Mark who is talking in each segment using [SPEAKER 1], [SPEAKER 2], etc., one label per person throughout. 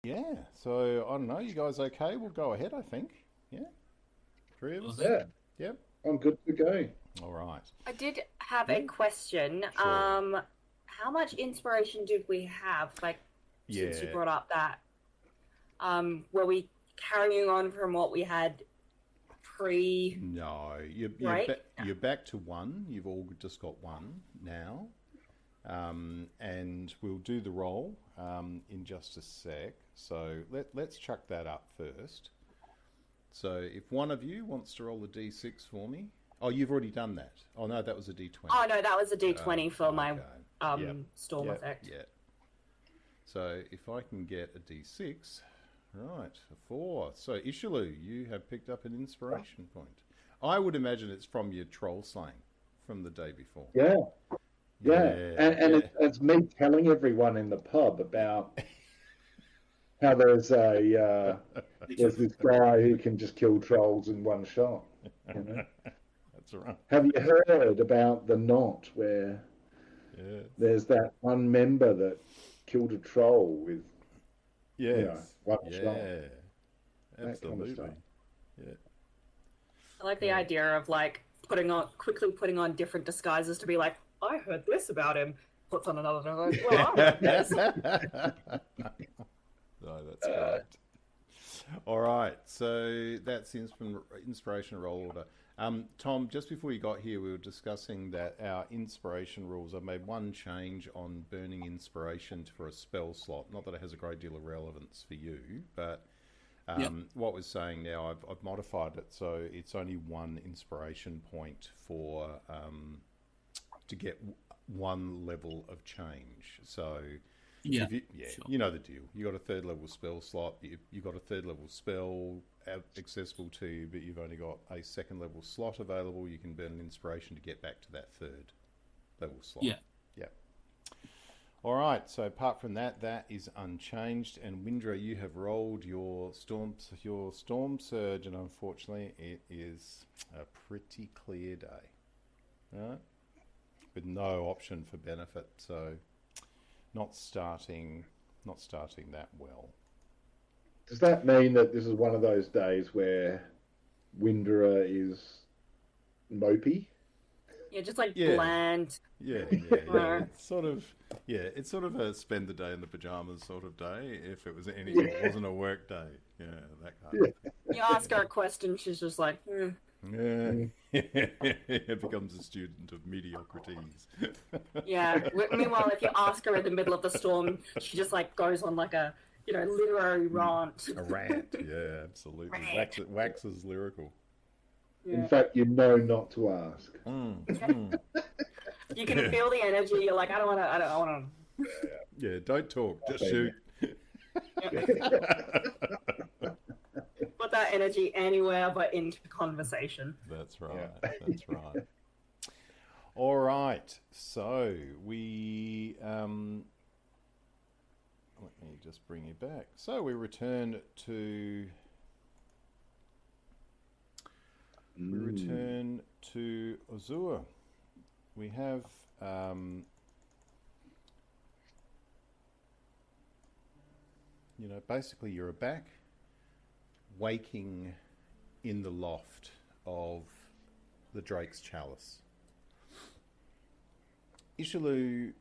[SPEAKER 1] Yeah, so I don't know. You guys okay? We'll go ahead, I think. Yeah, three of us.
[SPEAKER 2] Yeah,
[SPEAKER 1] Yep.
[SPEAKER 2] I'm good to go.
[SPEAKER 1] All right.
[SPEAKER 3] I did have a
[SPEAKER 1] Yeah.
[SPEAKER 3] question.
[SPEAKER 1] Sure.
[SPEAKER 3] How much inspiration did we have? Like, since you
[SPEAKER 1] Yeah.
[SPEAKER 3] brought up that, were we carrying on from what we had pre
[SPEAKER 1] No,
[SPEAKER 3] break?
[SPEAKER 1] you're back to one. You've all just got one now, and we'll do the roll in just a sec. So let's chuck that up first. So if one of you wants to roll a d6 for me. Oh, you've already done that. Oh no, that was a d20.
[SPEAKER 3] Oh no, that was a D20 for my
[SPEAKER 1] Okay. Yep.
[SPEAKER 3] storm effect.
[SPEAKER 1] Yeah. So if I can get a d6, right, a 4. So Ysille, you have picked up an inspiration point. I would imagine it's from your troll slaying from the day before.
[SPEAKER 2] Yeah, yeah, and
[SPEAKER 1] Yeah.
[SPEAKER 2] it's me telling everyone in the pub about how there's this guy who can just kill trolls in one shot. You know?
[SPEAKER 1] That's right.
[SPEAKER 2] Have you heard about the knot where
[SPEAKER 1] Yeah.
[SPEAKER 2] there's that one member that killed a troll with
[SPEAKER 1] Yes.
[SPEAKER 2] one
[SPEAKER 1] Yeah.
[SPEAKER 2] shot? That kind of
[SPEAKER 1] Absolutely.
[SPEAKER 2] stuff.
[SPEAKER 1] Yeah.
[SPEAKER 3] I like the
[SPEAKER 1] Yeah.
[SPEAKER 3] idea of like quickly putting on different disguises to be like, I heard this about him. Puts on another. Like, well, I heard this.
[SPEAKER 1] No, that's great. All right, so that's inspiration roll order. Tom, just before you got here, we were discussing that our inspiration rules. I've made one change on burning inspiration for a spell slot. Not that it has a great deal of relevance for you, but what we're saying now, I've modified it so it's only one inspiration point for to get one level of change. So
[SPEAKER 4] Yeah,
[SPEAKER 1] sure. You know the deal. You got a third level spell slot. You got a third level spell accessible to you, but you've only got a second level slot available. You can burn an inspiration to get back to that third level slot.
[SPEAKER 4] Yeah.
[SPEAKER 1] Yep. All right. So apart from that, that is unchanged. And Windra, you have rolled your storm surge, and unfortunately, it is a pretty clear day. All right. With no option for benefit. So. Not starting that well.
[SPEAKER 2] Does that mean that this is one of those days where Windra is mopey?
[SPEAKER 3] Yeah, just like
[SPEAKER 1] Yeah.
[SPEAKER 3] bland.
[SPEAKER 1] Yeah. It's sort of a spend the day in the pajamas sort of day. If it wasn't a work day. Yeah, that kind of thing.
[SPEAKER 3] You ask her a question, she's just like,
[SPEAKER 1] Yeah. It becomes a student of mediocrities.
[SPEAKER 3] yeah. Meanwhile, if you ask her in the middle of the storm, she just like goes on like a literary rant.
[SPEAKER 1] A rant. Yeah, absolutely. Waxes lyrical.
[SPEAKER 3] Yeah.
[SPEAKER 2] In fact, you know not to ask.
[SPEAKER 3] You can feel the energy. You're like, I don't want to.
[SPEAKER 1] Yeah, don't talk. Just shoot.
[SPEAKER 3] Put that energy anywhere but into conversation.
[SPEAKER 1] That's right. That's right. All right. So we let me just bring you back. So we return to Azure. We have basically you're back waking in the loft of the Drake's Chalice. Ishilu,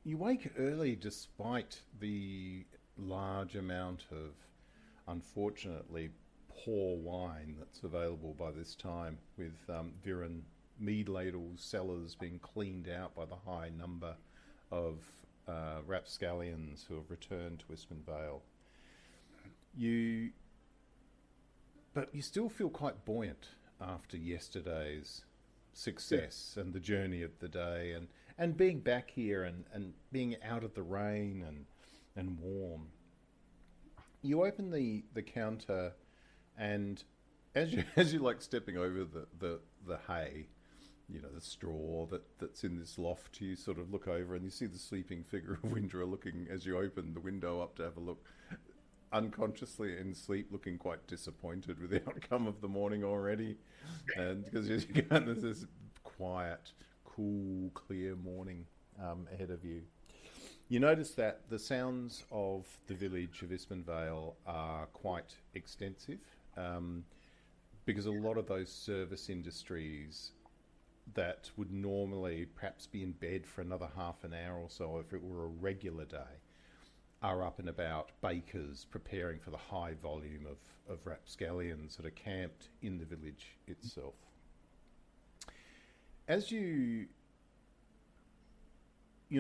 [SPEAKER 1] you wake early despite the large amount of, unfortunately, poor wine that's available by this time, with Viren mead ladles, cellars being cleaned out by the high number of Rapscallions who have returned to Wispen Vale. But you still feel quite buoyant after yesterday's success and the journey of the day, and being back here and being out of the rain and warm. You open the counter, and as you like stepping over the hay, the straw that's in this loft, you sort of look over and you see the sleeping figure of Windra looking, as you open the window up to have a look, unconsciously in sleep, looking quite disappointed with the outcome of the morning already. And because there's this quiet, cool, clear morning ahead of you. You notice that the sounds of the village of Ispenvale are quite extensive, because a lot of those service industries that would normally perhaps be in bed for another half an hour or so if it were a regular day are up and about. Bakers preparing for the high volume of rapscallions that are camped in the village itself. As you're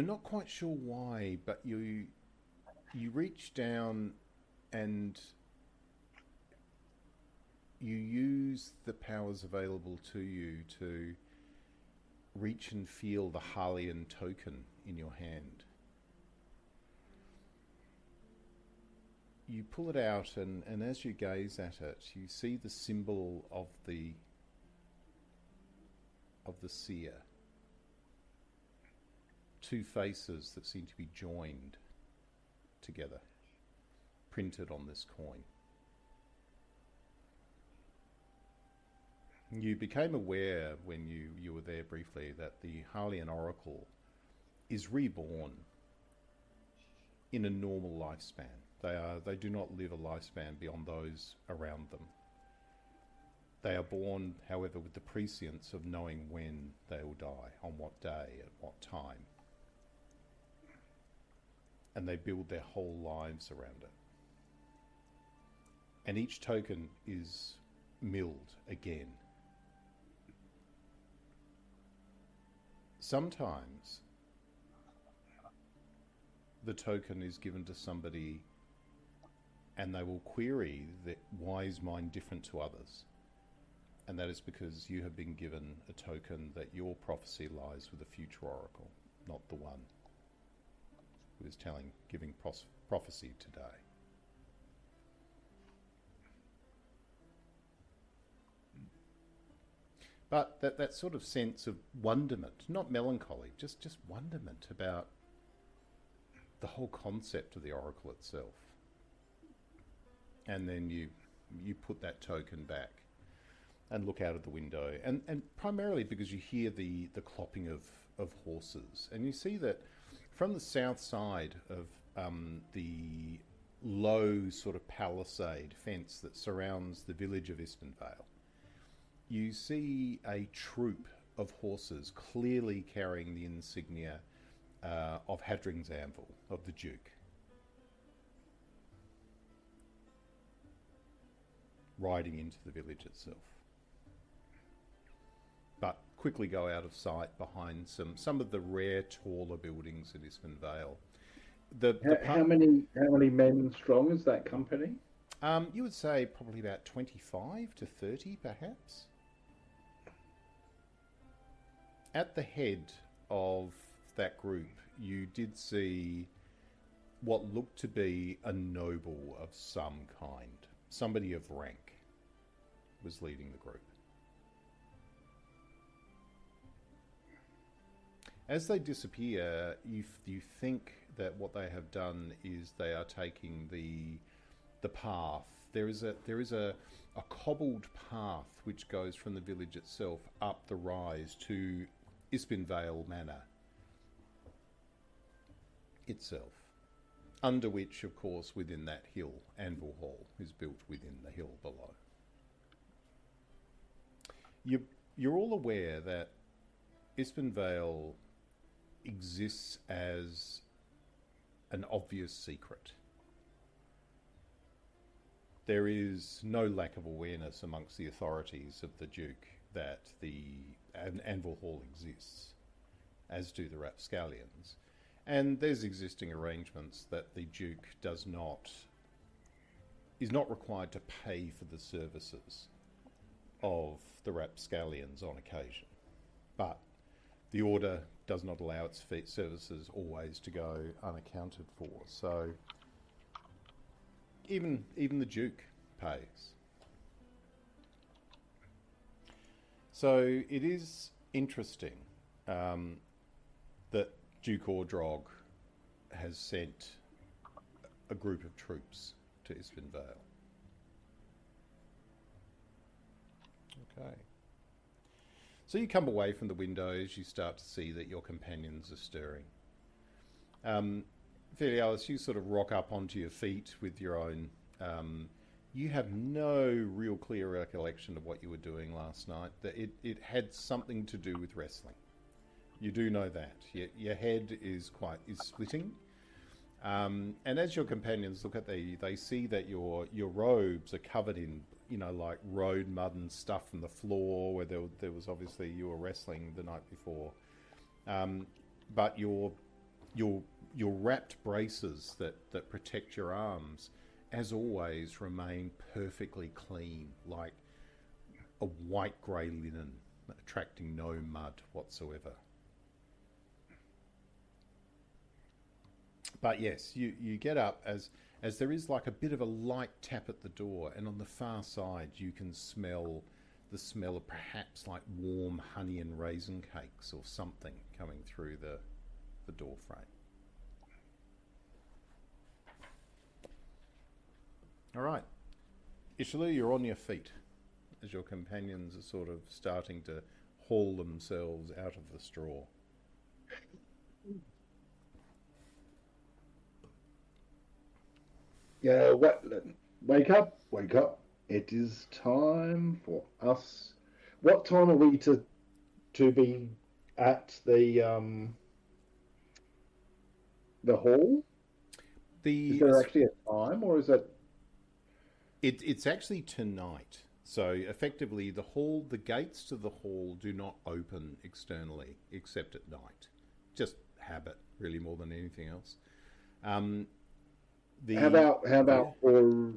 [SPEAKER 1] not quite sure why, but you reach down and you use the powers available to you to reach and feel the Harleyan token in your hand. You pull it out, and as you gaze at it, you see the symbol of the seer. Two faces that seem to be joined together, printed on this coin. You became aware when you were there briefly that the Harleyan Oracle is reborn in a normal lifespan. They do not live a lifespan beyond those around them. They are born, however, with the prescience of knowing when they will die, on what day, at what time. And they build their whole lives around it. And each token is milled again. Sometimes the token is given to somebody and they will query that why is mine different to others? And that is because you have been given a token that your prophecy lies with a future oracle, not the one who is giving prophecy today. But that sort of sense of wonderment, not melancholy, just wonderment about the whole concept of the oracle itself. And then you put that token back and look out of the window, and primarily because you hear the clopping of horses, and you see that from the south side of the low sort of palisade fence that surrounds the village of Ispenvale, you see a troop of horses clearly carrying the insignia of Hadring's Anvil, of the Duke, riding into the village itself. But quickly go out of sight behind some of the rare taller buildings in Ispenvale.
[SPEAKER 2] How many men strong is that company?
[SPEAKER 1] You would say probably about 25 to 30, perhaps. At the head of that group, you did see what looked to be a noble of some kind. Somebody of rank was leading the group. As they disappear, you think that what they have done is they are taking the path. There is a cobbled path which goes from the village itself up the rise to Ispenvale Manor itself, under which, of course, within that hill, Anvilhall is built within the hill below. You're all aware that Ispenvale exists as an obvious secret. There is no lack of awareness amongst the authorities of the Duke that Anvilhall exists, as do the Rapscallions. And there's existing arrangements that the Duke is not required to pay for the services of the Rapscallions on occasion. But the Order does not allow its services always to go unaccounted for. So even the Duke pays. So it is interesting that Duke Ordrog has sent a group of troops to Ispenvale. Okay. So you come away from the windows, you start to see that your companions are stirring. Filialis, you sort of rock up onto your feet with your own. You have no real clear recollection of what you were doing last night. That it had something to do with wrestling. You do know that. Your head is splitting. And as your companions look at they see that your robes are covered in, like road mud and stuff from the floor where there was obviously you were wrestling the night before. But your wrapped braces that protect your arms, as always, remain perfectly clean, like a white grey linen, attracting no mud whatsoever. But yes, you get up as there is like a bit of a light tap at the door, and on the far side you can smell the smell of perhaps like warm honey and raisin cakes or something coming through the door frame. All right, Ysille, you're on your feet as your companions are sort of starting to haul themselves out of the straw.
[SPEAKER 2] Yeah, wake up. It is time for us. What time are we to be at the hall? Is there actually a time, or is it?
[SPEAKER 1] It's actually tonight. So effectively, the gates to the hall do not open externally except at night. Just habit, really, more than anything else.
[SPEAKER 2] How about for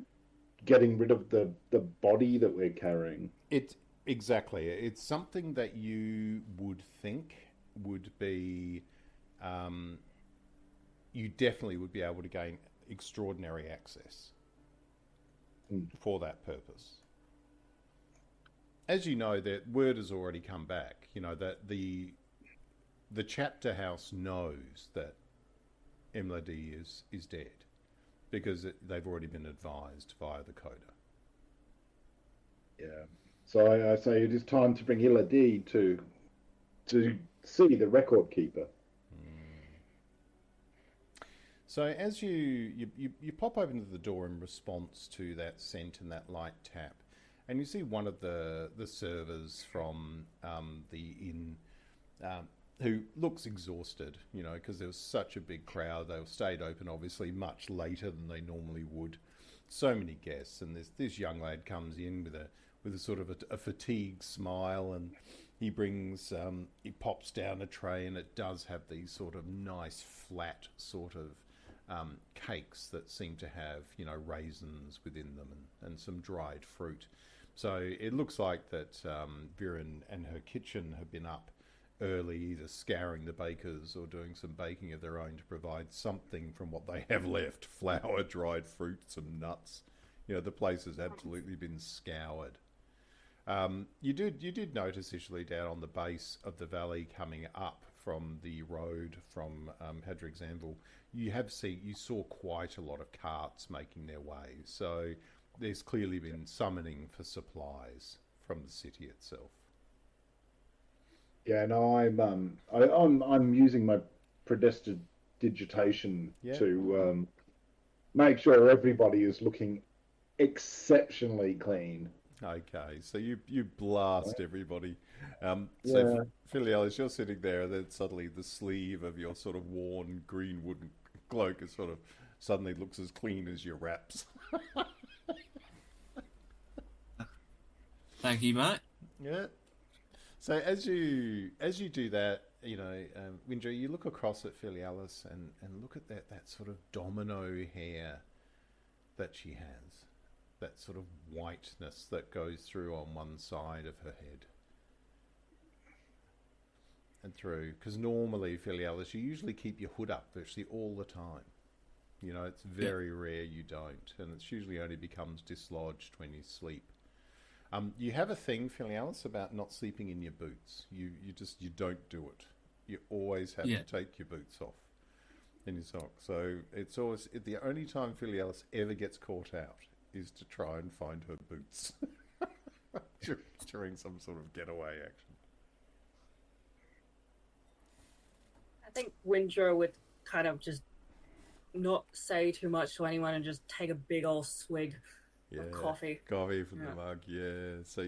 [SPEAKER 2] getting rid of the body that we're carrying?
[SPEAKER 1] Exactly. It's something that you would think would be. You definitely would be able to gain extraordinary access for that purpose. As you know, that word has already come back. That the chapter house knows that Imlardi is dead, because they've already been advised via the coda.
[SPEAKER 2] Yeah. So I say it is time to bring Imlardi to see the record keeper.
[SPEAKER 1] So as you pop open to the door in response to that scent and that light tap, and you see one of the servers from the inn who looks exhausted, because there was such a big crowd. They stayed open, obviously, much later than they normally would. So many guests, and this young lad comes in with a sort of a fatigued smile, and he pops down a tray, and it does have these sort of nice flat sort of cakes that seem to have raisins within them and some dried fruit. So it looks like that Viren and her kitchen have been up early, either scouring the bakers or doing some baking of their own to provide something from what they have left: flour, dried fruit, some nuts. The place has absolutely been scoured. You did notice, Ysille, down on the base of the valley coming up from the road from Hadrig's Anvil, you saw quite a lot of carts making their way. So there's clearly been summoning for supplies from the city itself.
[SPEAKER 2] Yeah, no, I'm using my prestidigitation to make sure everybody is looking exceptionally clean.
[SPEAKER 1] Okay, so you blast everybody. So Filialis, you're sitting there, and then suddenly the sleeve of your sort of worn green wooden cloak is sort of suddenly looks as clean as your wraps.
[SPEAKER 4] Thank you, mate.
[SPEAKER 1] Yeah. So as you do that, Windra, you look across at Filialis and look at that sort of domino hair that she has, that sort of whiteness that goes through on one side of her head and through. Because normally, Filialis, you usually keep your hood up virtually all the time. It's very rare you don't, and it usually only becomes dislodged when you sleep. You have a thing, Filialis, about not sleeping in your boots. You don't do it. You always have to take your boots off in your socks. So it's always the only time Filialis ever gets caught out is to try and find her boots during some sort of getaway action.
[SPEAKER 3] I think Windra would kind of just not say too much to anyone and just take a big old swig of coffee.
[SPEAKER 1] Coffee from the mug, yeah. So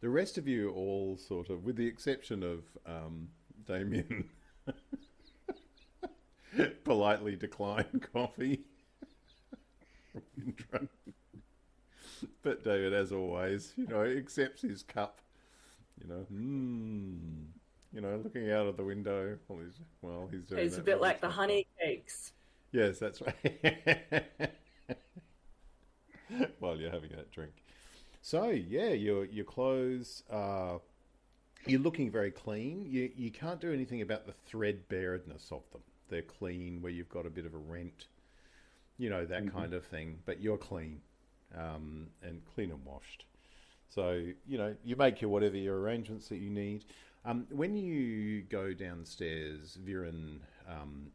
[SPEAKER 1] the rest of you all sort of, with the exception of Damien, politely decline coffee. But David, as always, accepts his cup, looking out of the window while he's doing
[SPEAKER 3] It's
[SPEAKER 1] that
[SPEAKER 3] a bit
[SPEAKER 1] lovely
[SPEAKER 3] like the
[SPEAKER 1] stuff.
[SPEAKER 3] honey cakes.
[SPEAKER 1] Yes, that's right. While you're having that drink. So, yeah, your clothes are... You're looking very clean. You can't do anything about the threadbareness of them. They're clean where you've got a bit of a rent, that kind of thing. But you're clean, and clean and washed. So, you make whatever your arrangements that you need. When you go downstairs, Viren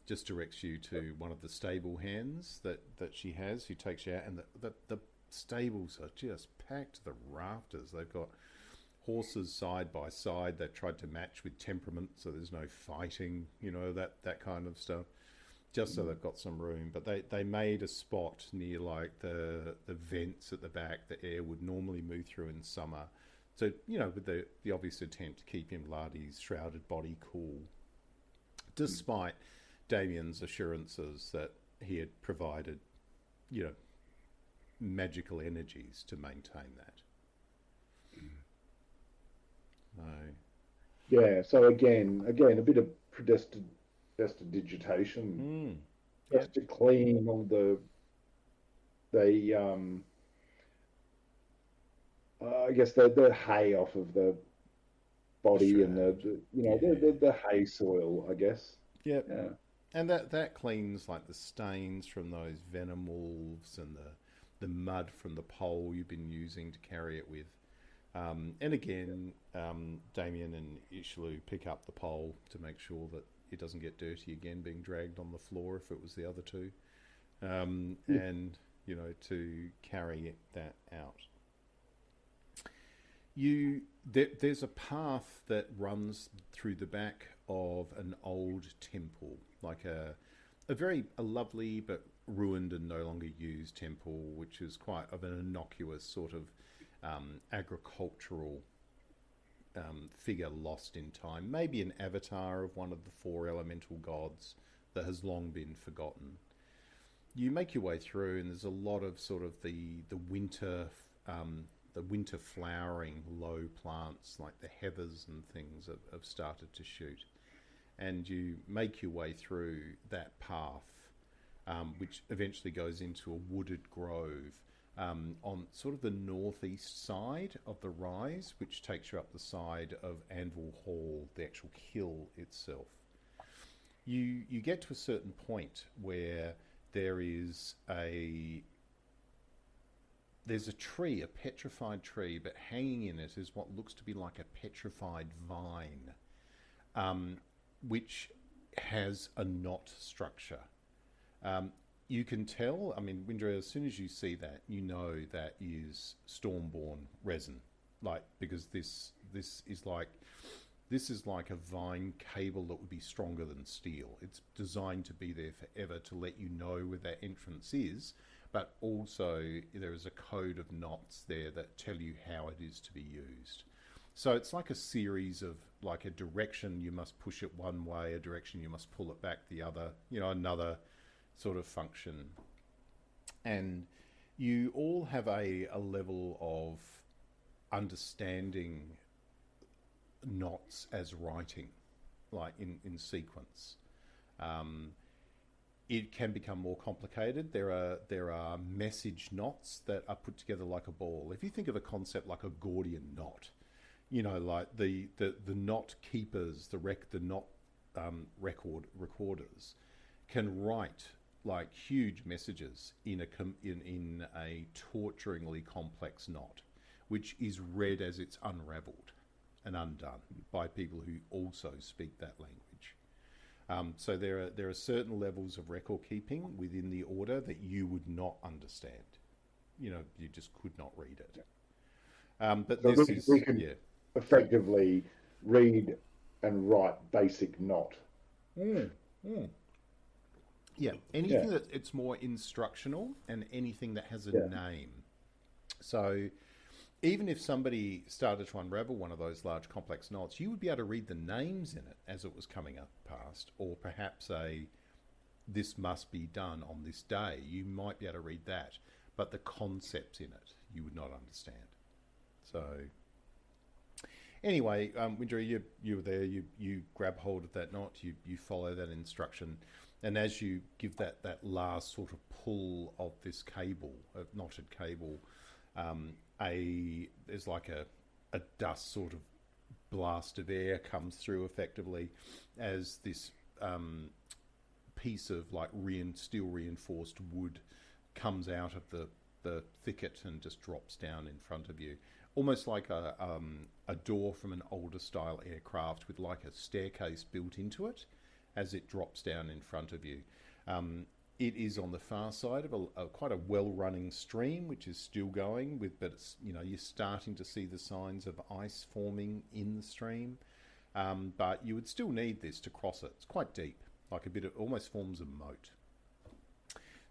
[SPEAKER 1] just directs you to one of the stable hands that she has, who takes you out. And the stables are just packed to the rafters. They've got horses side by side. They've tried to match with temperament, so there's no fighting, that kind of stuff. Just so they've got some room. But they made a spot near like the vents at the back that air would normally move through in summer. So, with the obvious intent to keep Imlardi's shrouded body cool, despite Damien's assurances that he had provided, magical energies to maintain that.
[SPEAKER 2] Yeah, so again, a bit of prestidigitation, just to clean all the I guess the hay off of the body and the hay soil, I guess.
[SPEAKER 1] Yep.
[SPEAKER 2] Yeah.
[SPEAKER 1] And that cleans like the stains from those venom wolves and the mud from the pole you've been using to carry it with. And again, Damien and Ysille pick up the pole to make sure that it doesn't get dirty again, being dragged on the floor if it was the other two. And, to carry that out. There's a path that runs through the back of an old temple, like a lovely but ruined and no longer used temple, which is quite of an innocuous sort of agricultural figure lost in time, maybe an avatar of one of the 4 elemental gods that has long been forgotten. You make your way through, and there's a lot of sort of the winter flowering low plants like the heathers and things have started to shoot, and you make your way through that path, which eventually goes into a wooded grove on sort of the northeast side of the rise, which takes you up the side of Anvilhall, the actual hill itself. You get to a certain point where there's a tree, a petrified tree, but hanging in it is what looks to be like a petrified vine, which has a knot structure. You can tell, Windra, as soon as you see that, you know that is Stormborn resin, because this is like a vine cable that would be stronger than steel. It's designed to be there forever to let you know where that entrance is, but also there is a code of knots there that tell you how it is to be used. So it's like a series of, like a direction you must push it one way, a direction you must pull it back the other, another sort of function. And you all have a level of understanding knots as writing, like in sequence. It can become more complicated. There are message knots that are put together like a ball. If you think of a concept like a Gordian knot, like the knot keepers, the knot recorders can write like huge messages in a torturingly complex knot, which is read as it's unravelled and undone by people who also speak that language. So there are certain levels of record keeping within the order that you would not understand. You just could not read it. But
[SPEAKER 2] so
[SPEAKER 1] this
[SPEAKER 2] we can effectively read and write basic knot.
[SPEAKER 1] Yeah, anything that it's more instructional and anything that has a name. So even if somebody started to unravel one of those large complex knots, you would be able to read the names in it as it was coming up past, or perhaps this must be done on this day. You might be able to read that, but the concepts in it you would not understand. So anyway, Windra, you were there, you grab hold of that knot, you follow that instruction, and as you give that last sort of pull of this cable, of knotted cable, there's like a dust sort of blast of air comes through effectively as this piece of like steel reinforced wood comes out of the thicket and just drops down in front of you, almost like a door from an older style aircraft with like a staircase built into it as it drops down in front of you. It is on the far side of a quite a well-running stream, which is still going but it's, you're starting to see the signs of ice forming in the stream. But you would still need this to cross it. It's quite deep, like almost forms a moat.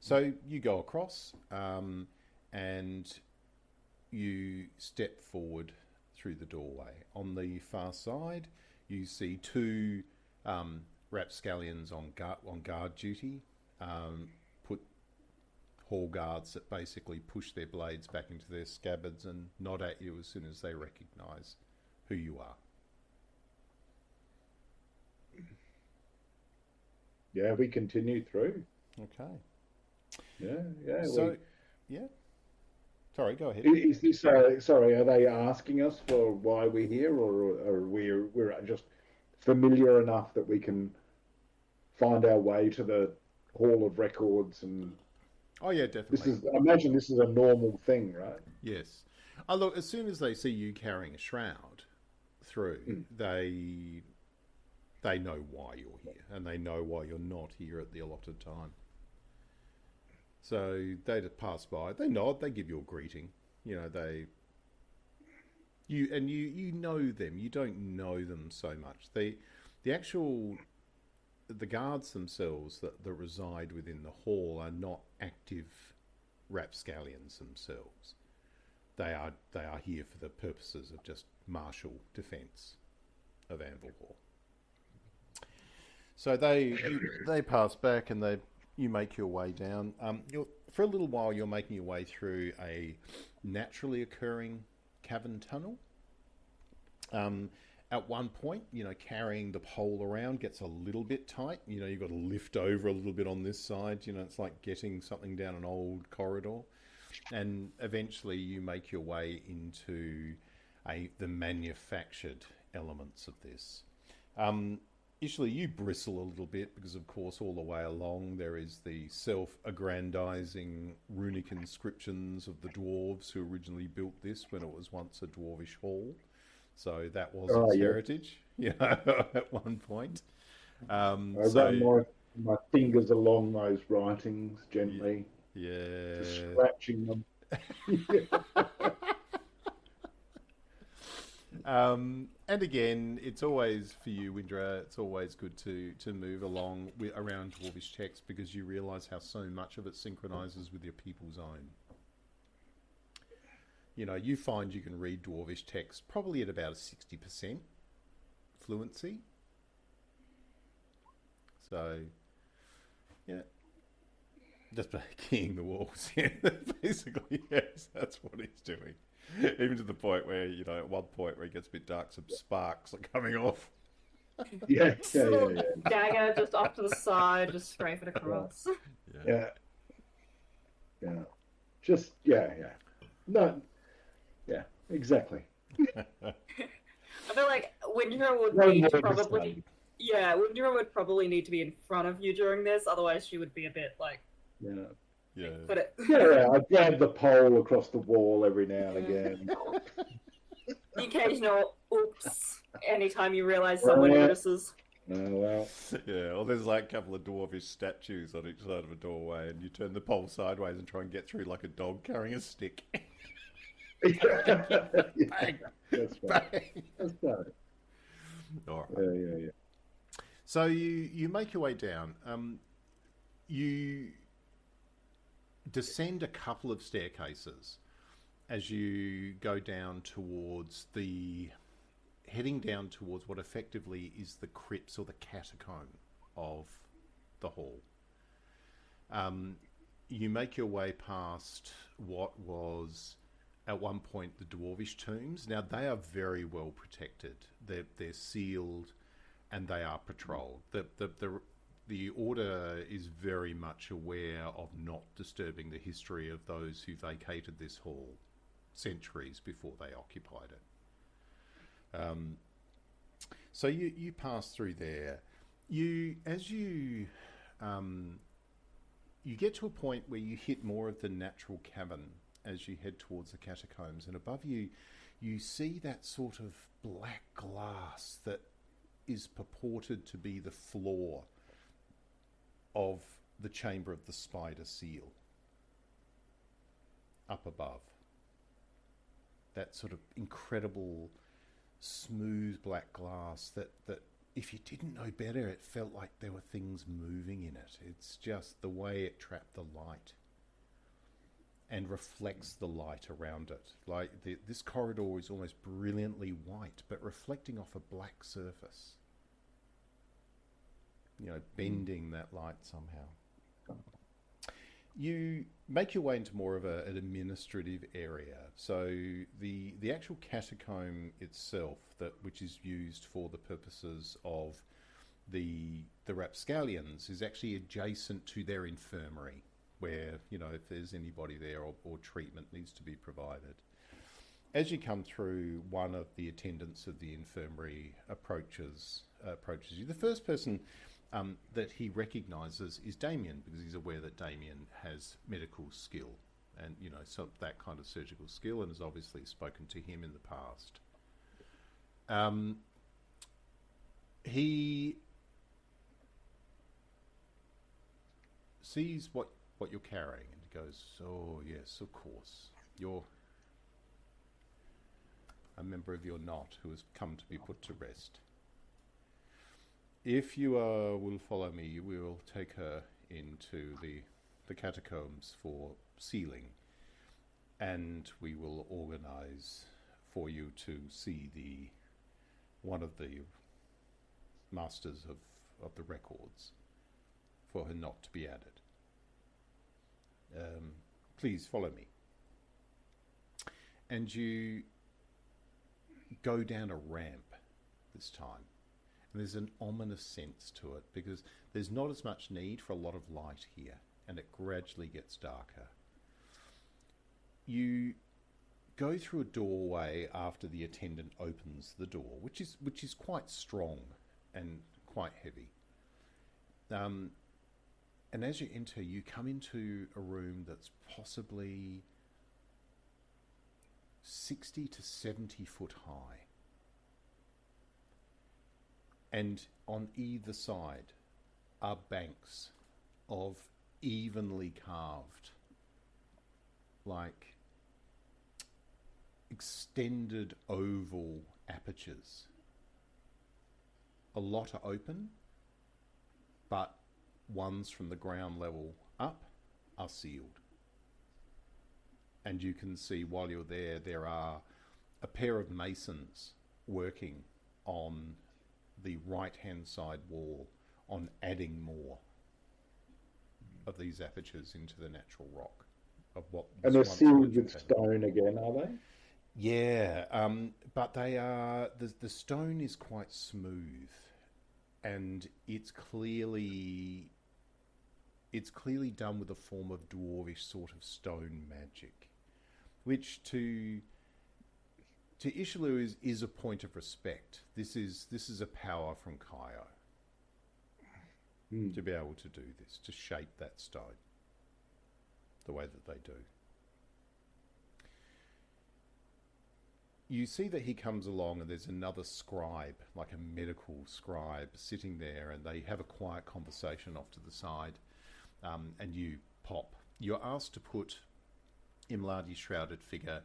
[SPEAKER 1] So you go across, and you step forward through the doorway. On the far side, you see two Rapscallions on guard duty. Put hall guards that basically push their blades back into their scabbards and nod at you as soon as they recognise who you are.
[SPEAKER 2] Yeah, we continue through.
[SPEAKER 1] Okay.
[SPEAKER 2] Yeah.
[SPEAKER 1] So, sorry, go ahead.
[SPEAKER 2] Is this sorry? Are they asking us for why we're here, or we're just familiar enough that we can find our way to the Hall of Records? And
[SPEAKER 1] oh yeah, definitely.
[SPEAKER 2] I imagine this is a normal thing, right?
[SPEAKER 1] Yes. Oh, look, as soon as they see you carrying a shroud through, they know why you're here, and they know why you're not here at the allotted time. So they just pass by, they nod, they give you a greeting. You know know them. You don't know them so much. The guards themselves that reside within the hall are not active Rapscallions themselves. They are here for the purposes of just martial defence of Anvilhall. So they pass back and you make your way down. For a little while, you're making your way through a naturally occurring cavern tunnel. At one point, carrying the pole around gets a little bit tight. You've got to lift over a little bit on this side. It's like getting something down an old corridor. And eventually you make your way into the manufactured elements of this. Ysille, you bristle a little bit because, of course, all the way along there is the self-aggrandizing runic inscriptions of the dwarves who originally built this when it was once a dwarvish hall. So that was its heritage, at one point.
[SPEAKER 2] I run my fingers along those writings gently, just scratching them.
[SPEAKER 1] And again, it's always, for you, Windra, it's always good to move along around dwarvish text because you realise how so much of it synchronises with your people's own. You find you can read dwarvish text probably at about a 60% fluency. So, just by keying the walls. Basically, yes, that's what he's doing. Even to the point where, at one point where it gets a bit dark, some sparks are coming off.
[SPEAKER 2] Yeah.
[SPEAKER 3] Dagger just off to the side, just scrape it across.
[SPEAKER 2] Yeah. Just, No. Yeah, exactly.
[SPEAKER 3] I feel like Windra would probably need to be in front of you during this, otherwise she would be a bit like...
[SPEAKER 1] Yeah.
[SPEAKER 2] I grab the pole across the wall every now and again.
[SPEAKER 3] The occasional oops anytime you realise someone notices.
[SPEAKER 2] Oh, well.
[SPEAKER 1] Yeah, or there's like a couple of dwarvish statues on each side of a doorway and you turn the pole sideways and try and get through like a dog carrying a stick.
[SPEAKER 2] Bang! That's right. That's right.
[SPEAKER 1] All right.
[SPEAKER 2] Yeah.
[SPEAKER 1] So you make your way down. You descend a couple of staircases as you go down towards heading down towards what effectively is the crypts or the catacomb of the hall. You make your way past what was at one point the dwarvish tombs. Now they are very well protected. They're sealed and they are patrolled. The order is very much aware of not disturbing the history of those who vacated this hall centuries before they occupied it. So you pass through there. As you get to a point where you hit more of the natural cavern as you head towards the catacombs, and above you, you see that sort of black glass that is purported to be the floor of the chamber of the spider seal up above. That sort of incredible smooth black glass that if you didn't know better, it felt like there were things moving in it. It's just the way it trapped the light and reflects the light around it. Like this corridor is almost brilliantly white, but reflecting off a black surface. You know, bending that light somehow. You make your way into more of an administrative area. So the actual catacomb itself, which is used for the purposes of the Rapscallions, is actually adjacent to their infirmary, where, you know, if there's anybody there or treatment needs to be provided. As you come through, one of the attendants of the infirmary approaches you. The first person that he recognises is Damien, because he's aware that Damien has medical skill and, you know, so that kind of surgical skill, and has obviously spoken to him in the past. He sees what you're carrying and he goes, "Oh yes, of course. You're a member of your knot who has come to be put to rest. If you will follow me, we will take her into the catacombs for sealing, and we will organise for you to see one of the masters of the records for her knot to be added. Please follow me." And you go down a ramp this time. And there's an ominous sense to it, because there's not as much need for a lot of light here, and it gradually gets darker. You go through a doorway after the attendant opens the door, which is quite strong and quite heavy. And as you enter, you come into a room that's possibly 60 to 70 foot high. And on either side are banks of evenly carved, like extended oval apertures. A lot are open, but ones from the ground level up are sealed. And you can see while you're there are a pair of masons working on the right-hand side wall on adding more of these apertures into the natural rock of what.
[SPEAKER 2] And they're sealed with stone again, are they?
[SPEAKER 1] Yeah, but they are. The stone is quite smooth, and it's clearly done with a form of dwarvish sort of stone magic, which to Ysille is a point of respect. This is a power from Caio to be able to do this, to shape that stone the way that they do. You see that he comes along and there's another scribe, like a medical scribe, sitting there, and they have a quiet conversation off to the side, and you pop. You're asked to put Imlardi's shrouded figure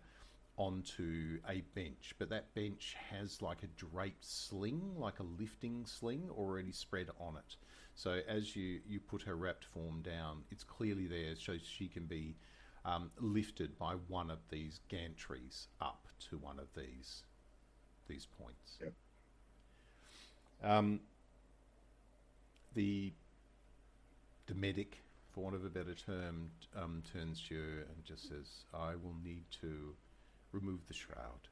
[SPEAKER 1] onto a bench, but that bench has like a draped sling, like a lifting sling already spread on it. So as you put her wrapped form down, it's clearly there so she can be lifted by one of these gantries up to one of these points.
[SPEAKER 2] Yep.
[SPEAKER 1] The medic, for want of a better term, turns to you and just says, "I will need to remove the shroud.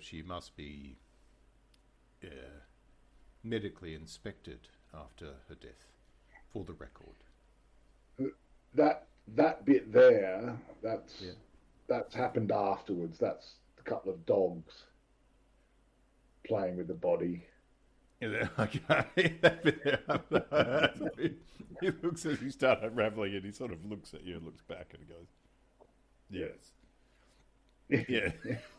[SPEAKER 1] She must be medically inspected after her death, for the record."
[SPEAKER 2] That bit there, that's happened afterwards. That's a couple of dogs playing with the body.
[SPEAKER 1] Okay. He looks as you start unraveling it. He sort of looks at you and looks back and goes, "Yes." Yeah.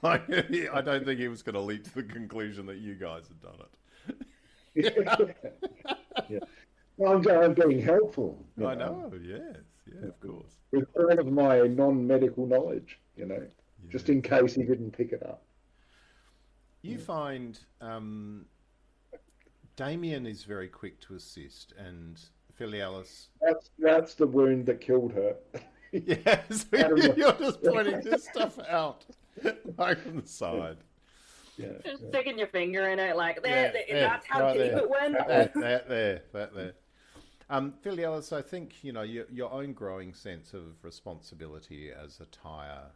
[SPEAKER 1] I don't think he was going to leap to the conclusion that you guys had done it.
[SPEAKER 2] Yeah. Well, I'm being helpful.
[SPEAKER 1] I know, yes. Yeah, of course.
[SPEAKER 2] With all of my non-medical knowledge, just in case he didn't pick it up.
[SPEAKER 1] You find Damien is very quick to assist, and Filialis...
[SPEAKER 2] That's the wound that killed her.
[SPEAKER 1] Yes, you're just pointing this stuff out, like from the side.
[SPEAKER 2] Yeah,
[SPEAKER 3] just sticking your finger in it, like, that's how
[SPEAKER 1] right
[SPEAKER 3] deep it went.
[SPEAKER 1] That there. Filialis, I think, your own growing sense of responsibility as a Tyer,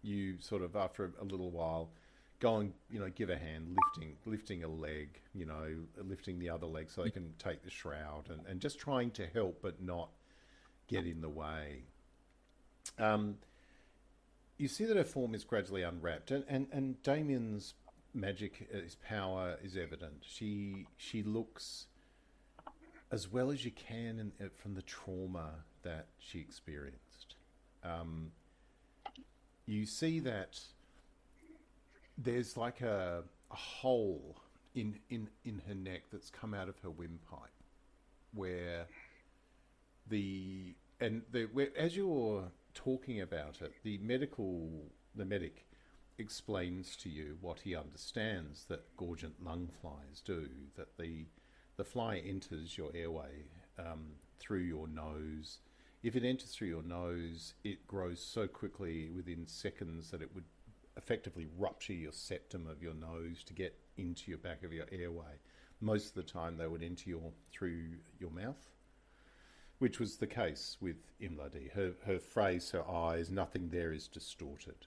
[SPEAKER 1] you sort of, after a little while, go and, give a hand, lifting a leg, lifting the other leg so they can take the shroud, and just trying to help but not get in the way. You see that her form is gradually unwrapped, and Damien's magic, his power is evident. She looks as well as you can from the trauma that she experienced. You see that there's like a hole in her neck that's come out of her windpipe, where as you're talking about it, the medic explains to you what he understands that Gorgeant Lung Flies do, that the fly enters your airway through your nose. If it enters through your nose, it grows so quickly within seconds that it would effectively rupture your septum of your nose to get into your back of your airway. Most of the time they would enter through your mouth, which was the case with Imlardi. Her face, her eyes, nothing there is distorted.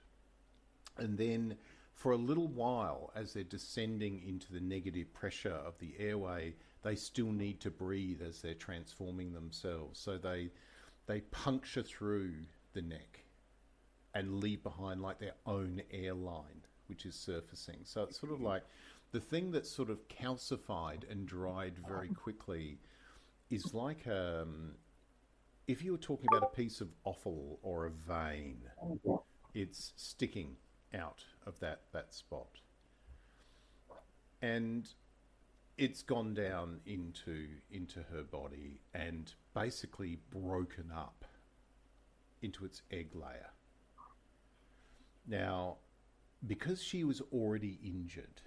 [SPEAKER 1] And then for a little while, as they're descending into the negative pressure of the airway, they still need to breathe as they're transforming themselves. So they puncture through the neck and leave behind like their own airline, which is surfacing. So it's sort of like the thing that's sort of calcified and dried very quickly is like if you were talking about a piece of offal or a vein, it's sticking out of that spot. And it's gone down into her body and basically broken up into its egg layer. Now, because she was already injured,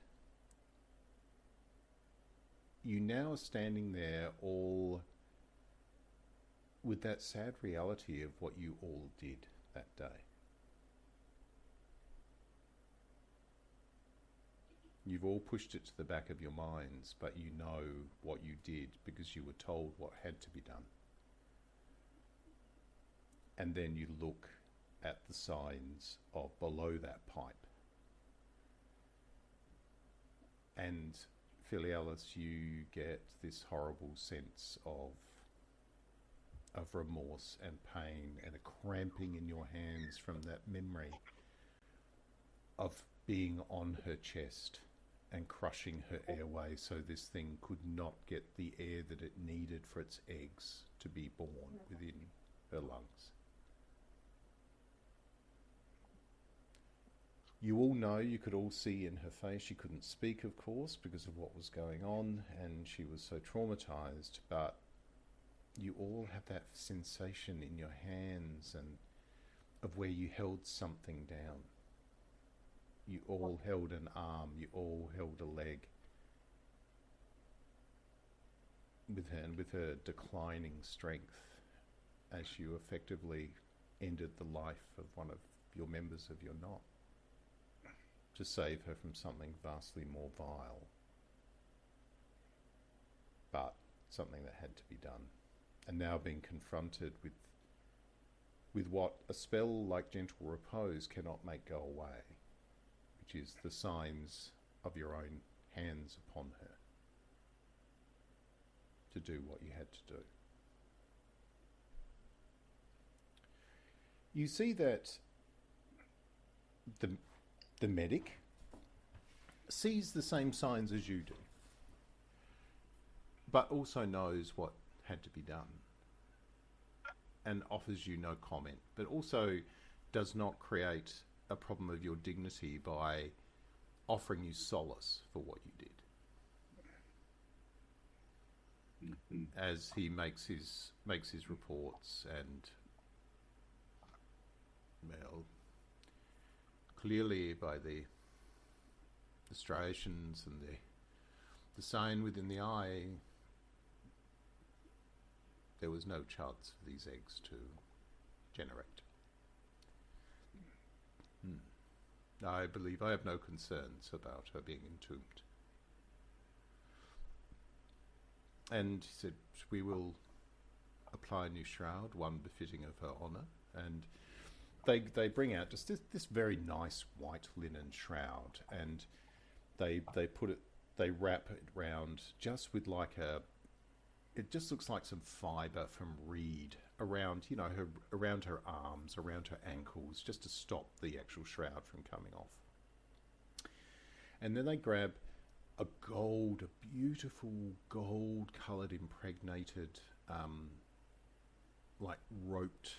[SPEAKER 1] you now are standing there all with that sad reality of what you all did that day. You've all pushed it to the back of your minds, but you know what you did because you were told what had to be done. And then you look at the signs of below that pipe. And Filialis, you get this horrible sense of remorse and pain and a cramping in your hands from that memory of being on her chest and crushing her airway so this thing could not get the air that it needed for its eggs to be born within her lungs. You all know, you could all see in her face, she couldn't speak, of course, because of what was going on, and she was so traumatized, but you all have that sensation in your hands and of where you held something down. You all held an arm, you all held a leg, with her declining strength, as you effectively ended the life of one of your members of your knot to save her from something vastly more vile, but something that had to be done. And now being confronted with what a spell like Gentle Repose cannot make go away, which is the signs of your own hands upon her to do what you had to do. You see that the medic sees the same signs as you do, but also knows what had to be done and offers you no comment, but also does not create a problem of your dignity by offering you solace for what you did. As he makes his reports, and well, clearly by the striations and the sign within the eye, there was no chance for these eggs to generate. I believe I have no concerns about her being entombed. And he said, we will apply a new shroud, one befitting of her honour. And they bring out just this very nice white linen shroud, and they wrap it round just with like it just looks like some fibre from reed around, around her arms, around her ankles, just to stop the actual shroud from coming off. And then they grab a beautiful gold-coloured impregnated, like roped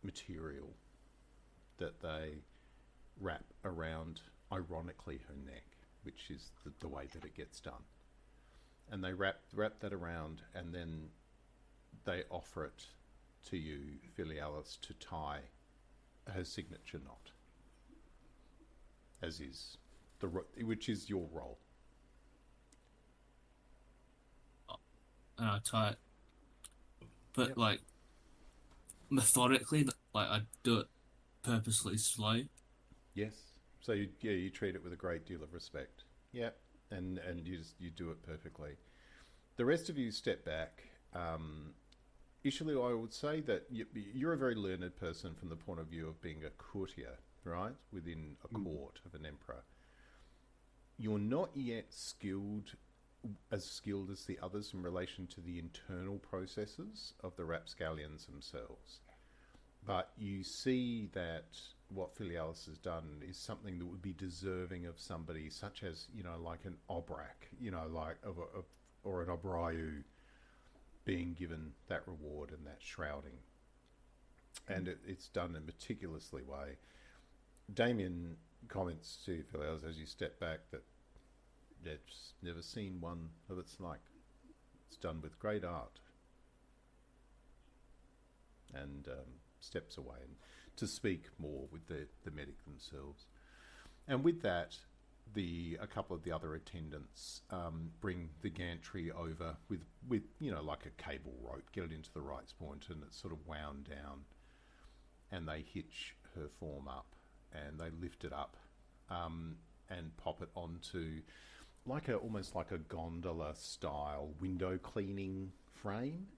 [SPEAKER 1] material that they wrap around, ironically, her neck, which is the way that it gets done. And they wrap that around, and then they offer it to you, Filialis, to tie her signature knot, as is which is your role.
[SPEAKER 4] And I tie it, but
[SPEAKER 1] Yep.
[SPEAKER 4] like methodically, like I do it purposely slow.
[SPEAKER 1] Yes. So you treat it with a great deal of respect. Yeah. And you do it perfectly. The rest of you step back. Ysille, I would say that you're a very learned person from the point of view of being a courtier, right, within a court of an emperor. You're not yet as skilled as the others in relation to the internal processes of the Rapscallions themselves. But you see that what Filialis has done is something that would be deserving of somebody such as, like an Obrak, or an Obrayu being given that reward and that shrouding. And it's done in a meticulously way. Damien comments to Filialis as you step back that they've never seen one of its like. It's done with great art. And steps away and to speak more with the medic themselves. And with that, a couple of the other attendants bring the gantry over with like a cable rope, get it into the right point, and it's sort of wound down, and they hitch her form up and they lift it up and pop it onto almost like a gondola style window cleaning frame,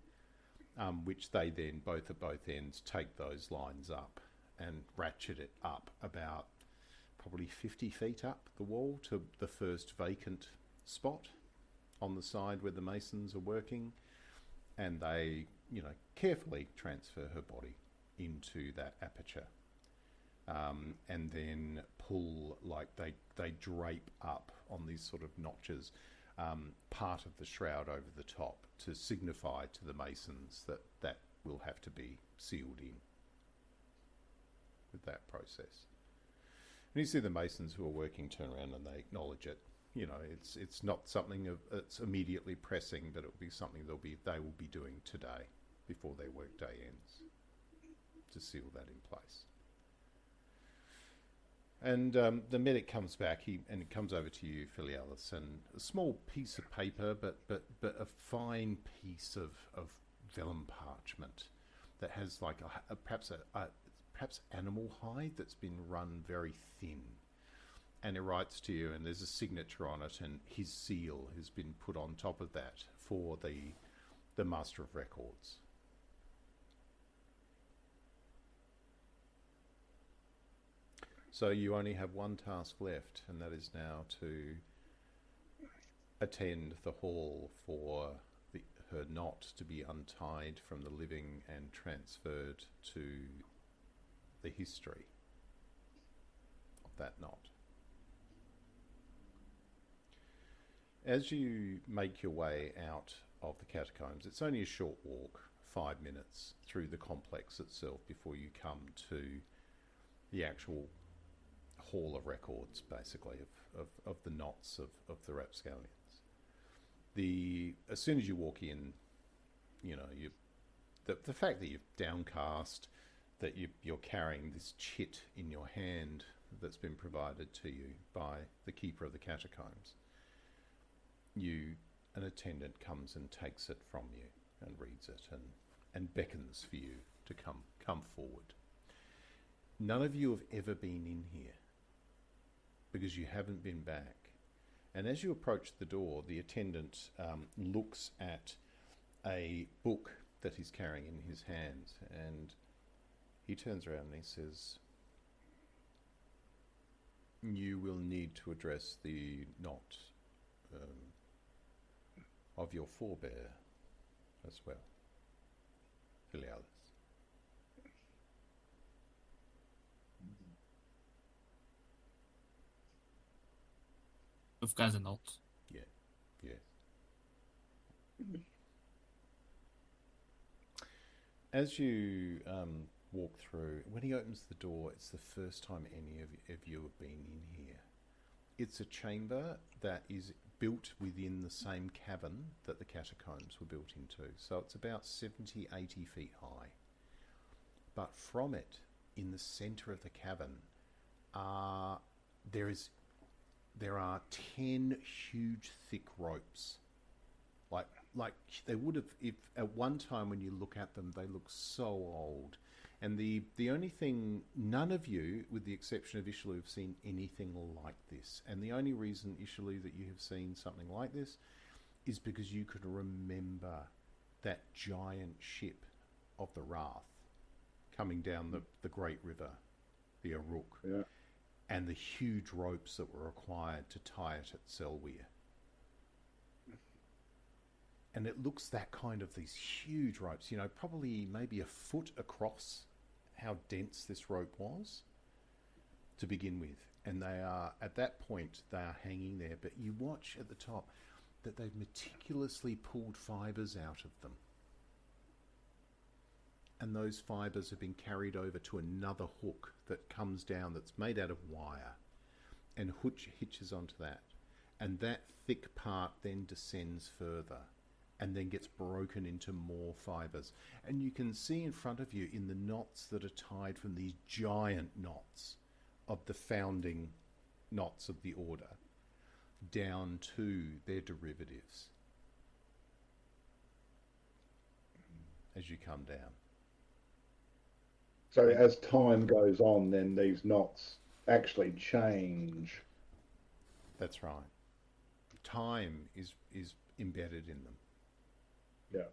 [SPEAKER 1] which they then both at both ends take those lines up and ratchet it up about probably 50 feet up the wall to the first vacant spot on the side where the masons are working, and they carefully transfer her body into that aperture, and then pull, like they drape up on these sort of notches part of the shroud over the top to signify to the masons that will have to be sealed in with that process. And you see the masons who are working turn around and they acknowledge it. It's not something that's immediately pressing, but it will be something they will be doing today before their workday ends to seal that in place. And the medic comes back, and it comes over to you, Filialis, and a small piece of paper, but a fine piece of vellum parchment that has like perhaps animal hide that's been run very thin. And it writes to you, and there's a signature on it, and his seal has been put on top of that for the Master of Records. So you only have one task left, and that is now to attend the hall for her knot to be untied from the living and transferred to the history of that knot. As you make your way out of the catacombs, it's only a short walk, 5 minutes, through the complex itself before you come to the actual Hall of Records, basically, of the knots of the Rapscallions. As soon as you walk in, you know, the fact that you're downcast, that you're carrying this chit in your hand that's been provided to you by the keeper of the catacombs, an attendant comes and takes it from you and reads it and beckons for you to come forward. None of you have ever been in here because you haven't been back. And as you approach the door, the attendant looks at a book that he's carrying in his hands, and he turns around and he says, "You will need to address the knot of your forebear as well, Filialis."
[SPEAKER 4] Of guys are not.
[SPEAKER 1] Yeah, yeah. As you walk through, when he opens the door, it's the first time any of you have been in here. It's a chamber that is built within the same cavern that the catacombs were built into. So it's about 70, 80 feet high. But from it, in the centre of the cavern, there are 10 huge thick ropes. Like they would have, if at one time when you look at them, they look so old. And the only thing, none of you, with the exception of Ysille, have seen anything like this. And the only reason, Ysille, that you have seen something like this is because you could remember that giant ship of the Wrath coming down the Great River, the Aruk,
[SPEAKER 2] Yeah.
[SPEAKER 1] and the huge ropes that were required to tie it at Selweir. And it looks that kind of, these huge ropes, you know, probably maybe a foot across, how dense this rope was to begin with. And they are, at that point, they are hanging there. But you watch at the top that they've meticulously pulled fibres out of them. And those fibres have been carried over to another hook that comes down, that's made out of wire, and hitches onto that. And that thick part then descends further and then gets broken into more fibres. And you can see in front of you, in the knots that are tied from these giant knots of the founding knots of the order, down to their derivatives as you come down.
[SPEAKER 2] So as time goes on, then these knots actually change.
[SPEAKER 1] That's right. Time is embedded in them.
[SPEAKER 2] Yeah.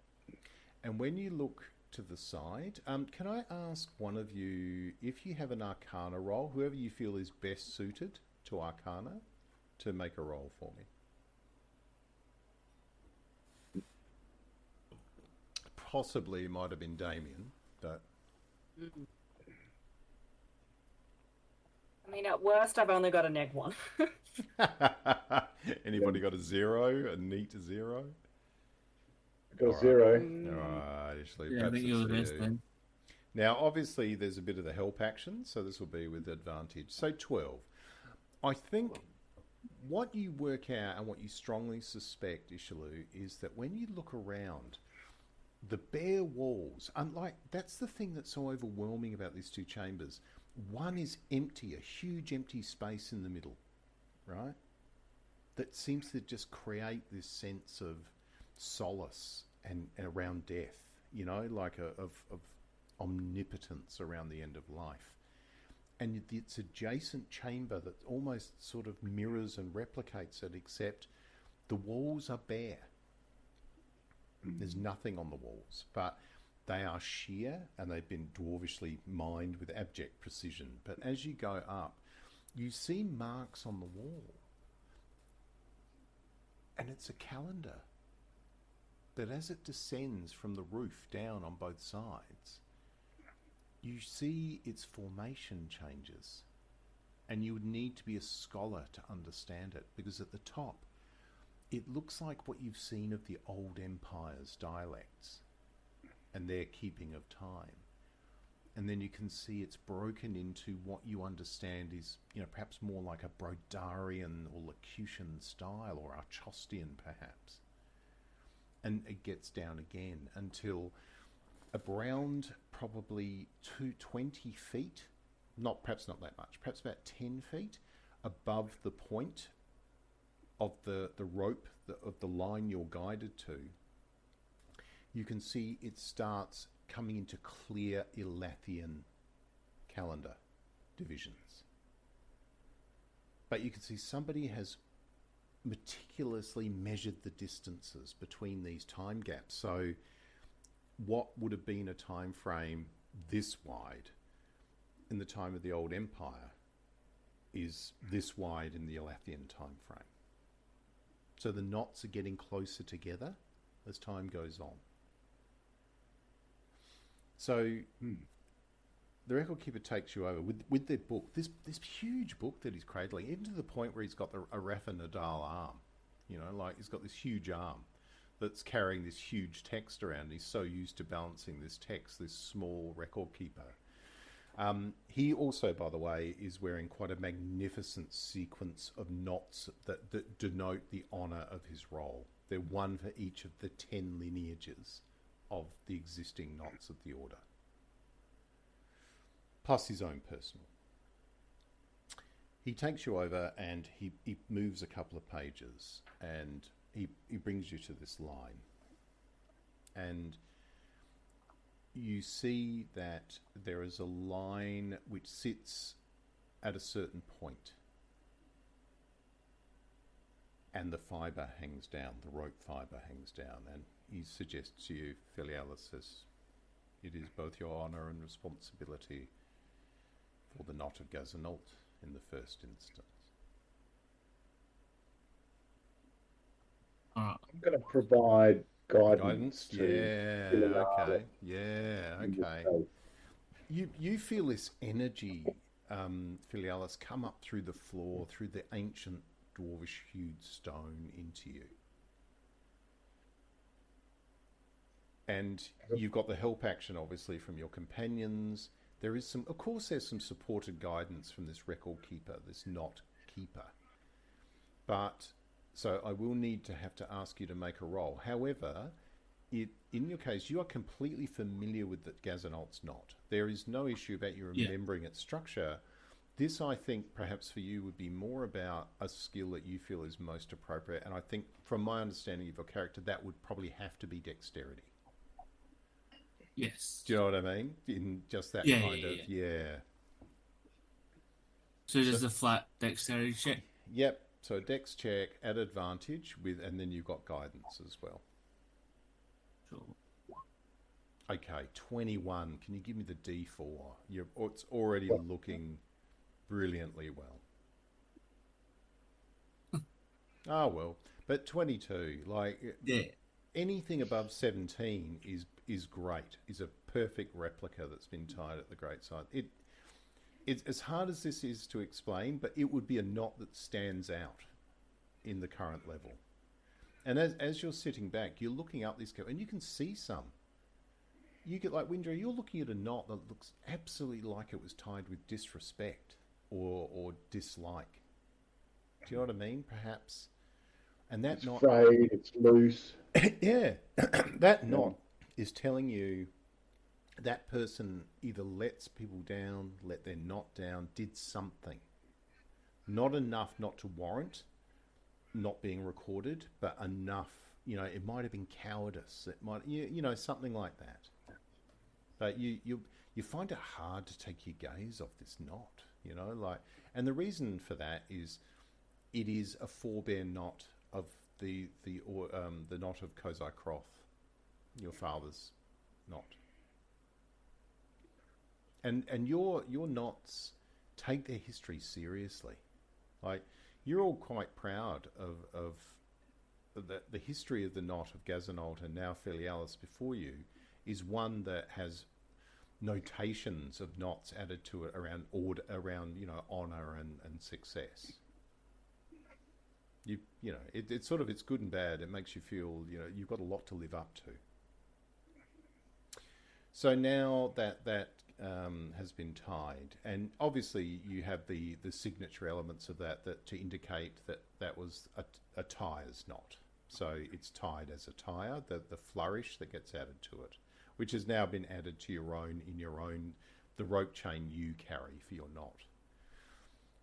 [SPEAKER 1] And when you look to the side, can I ask one of you, if you have an Arcana roll, whoever you feel is best suited to Arcana, to make a roll for me? Possibly it might have been Damien, but...
[SPEAKER 3] I mean, at worst, I've only got a -1.
[SPEAKER 1] Anybody got a 0? A neat 0?
[SPEAKER 2] Got a
[SPEAKER 1] All
[SPEAKER 2] 0.
[SPEAKER 1] All right, actually,
[SPEAKER 4] Yeah, I
[SPEAKER 1] perhaps
[SPEAKER 4] think you're the
[SPEAKER 1] it's
[SPEAKER 4] best
[SPEAKER 1] you.
[SPEAKER 4] then.
[SPEAKER 1] Now, obviously, there's a bit of the help action, so this will be with advantage. So 12. I think what you work out and what you strongly suspect, Ysille, is that when you look around, the bare walls, unlike, that's the thing that's so overwhelming about these two chambers. one is empty, a huge empty space in the middle, right? That seems to just create this sense of solace and around death, you know, like of omnipotence around the end of life. And its adjacent chamber that almost sort of mirrors and replicates it, except the walls are bare. There's nothing on the walls, but they are sheer and they've been dwarvishly mined with abject precision. But as you go up, you see marks on the wall. And it's a calendar. But as it descends from the roof down on both sides, you see its formation changes. And you would need to be a scholar to understand it, because at the top, it looks like what you've seen of the old empire's dialects and their keeping of time. And then you can see it's broken into what you understand is, you know, perhaps more like a Brodarian or Lacutian style, or Archostian perhaps. And it gets down again until around probably 20 feet, perhaps not that much, perhaps about 10 feet above the point of the rope, of the line you're guided to, you can see it starts coming into clear Ilathian calendar divisions. But you can see somebody has meticulously measured the distances between these time gaps. So what would have been a time frame this wide in the time of the old empire is this wide in the Ilathian time frame. So the knots are getting closer together as time goes on. So the record keeper takes you over with their book, this huge book that he's cradling, even to the point where he's got a Rafa Nadal arm, you know, like he's got this huge arm that's carrying this huge text around. He's so used to balancing this text, this small record keeper. He also, by the way, is wearing quite a magnificent sequence of knots that denote the honour of his role. They're one for each of the 10 lineages of the existing knots of the order, plus his own personal. He takes you over and he moves a couple of pages and he brings you to this line. And you see that there is a line which sits at a certain point, and the fibre hangs down, the rope fibre hangs down, and he suggests to you, Filialis, says, it is both your honour and responsibility for the knot of Gazanault in the first instance.
[SPEAKER 2] I'm going to provide guidance.
[SPEAKER 1] Yeah, okay. Yeah, okay. You feel this energy, Filialis, come up through the floor, through the ancient dwarvish hued stone into you. And you've got the help action, obviously, from your companions. There is some, of course, there's some supported guidance from this record keeper, this knot keeper. But, so I will need to have to ask you to make a roll. However, in your case, you are completely familiar with the Gazanault's knot. There is no issue about you remembering its structure. This, I think, perhaps for you would be more about a skill that you feel is most appropriate. And I think, from my understanding of your character, that would probably have to be dexterity.
[SPEAKER 4] Yes.
[SPEAKER 1] Do you know what I mean? In just that yeah.
[SPEAKER 4] So just a flat dexterity check?
[SPEAKER 1] Yep. So a dex check at advantage and then you've got guidance as well.
[SPEAKER 4] Sure.
[SPEAKER 1] Okay, 21. Can you give me the D4? It's already looking brilliantly well. Oh, well. But 22, anything above 17 is great, is a perfect replica that's been tied at the great side. It's as hard as this is to explain, but it would be a knot that stands out in the current level. And as you're sitting back, you're looking up this, and you can see some. You get like Windra, you're looking at a knot that looks absolutely like it was tied with disrespect or dislike. Do you know what I mean? Perhaps. And that knot,
[SPEAKER 2] frayed, it's loose.
[SPEAKER 1] yeah, that knot is telling you that person either lets people down, let their knot down, did something. Not enough not to warrant not being recorded, but enough, it might have been cowardice. It might, something like that. But you find it hard to take your gaze off this knot, and the reason for that is it is a forebear knot of the knot of Kozai Kroth, your father's knot. And your knots take their history seriously. Like, you're all quite proud of the history of the knot of Gazanolt and now Filialis before you is one that has notations of knots added to it around order, around honor and success. It's sort of, it's good and bad. It makes you feel you've got a lot to live up to. So now that has been tied, and obviously you have the signature elements of that to indicate that was a Tyer's knot. So it's tied as a Tyer, the flourish that gets added to it, which has now been added to the rope chain you carry for your knot.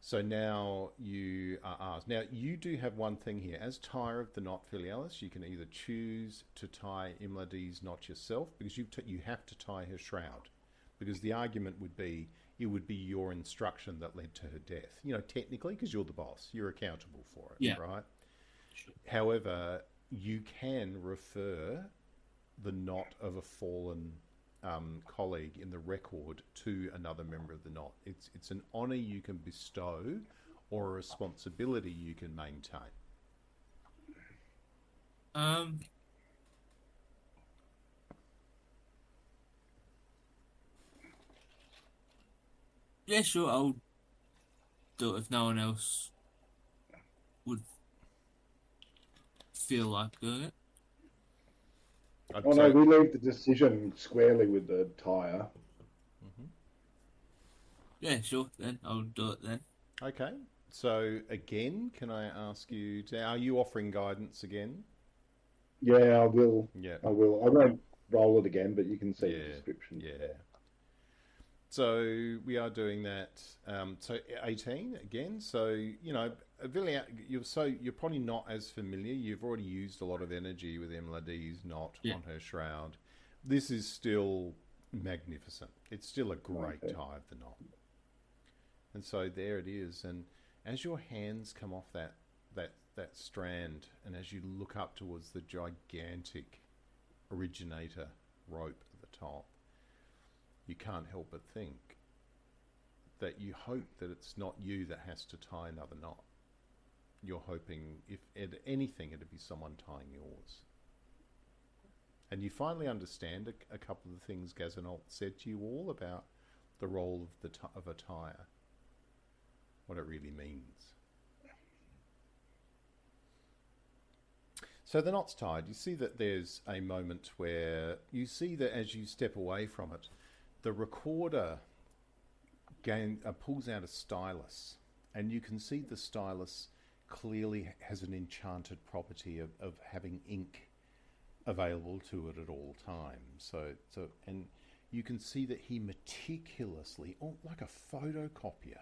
[SPEAKER 1] So now you are asked. Now you do have one thing here. As Tyer of the Knot Filialis, you can either choose to tie Imlardi's knot yourself, because you have to tie her shroud, because the argument would be it would be your instruction that led to her death. Technically, because you're the boss, you're accountable for it, right?
[SPEAKER 4] Sure.
[SPEAKER 1] However, you can refer the knot of a fallen colleague in the record to another member of the knot. It's an honour you can bestow or a responsibility you can maintain.
[SPEAKER 4] Yeah, sure, I'll do it if no one else would feel like doing it.
[SPEAKER 2] No, we leave the decision squarely with the Tyer.
[SPEAKER 1] Mm-hmm.
[SPEAKER 4] Yeah, sure, then I'll do it then.
[SPEAKER 1] Okay, so again, can I ask you, are you offering guidance again?
[SPEAKER 2] Yeah, I will.
[SPEAKER 1] Yeah.
[SPEAKER 2] I will. I won't roll it again, but you can see the description.
[SPEAKER 1] Yeah. So we are doing that. So 18 again. So you're probably not as familiar. You've already used a lot of energy with Imlardi's knot on her shroud. This is still magnificent. It's still a great tie of the knot. And so there it is. And as your hands come off that strand, and as you look up towards the gigantic originator rope at the top, you can't help but think that you hope that it's not you that has to tie another knot. You're hoping, if anything, it'd be someone tying yours. And you finally understand a couple of the things Gazanolt said to you all about the role of a Tyer, what it really means. So the knot's tied. You see that there's a moment where you see that as you step away from it, the recorder pulls out a stylus, and you can see the stylus clearly has an enchanted property of having ink available to it at all times. And you can see that he meticulously, like a photocopier,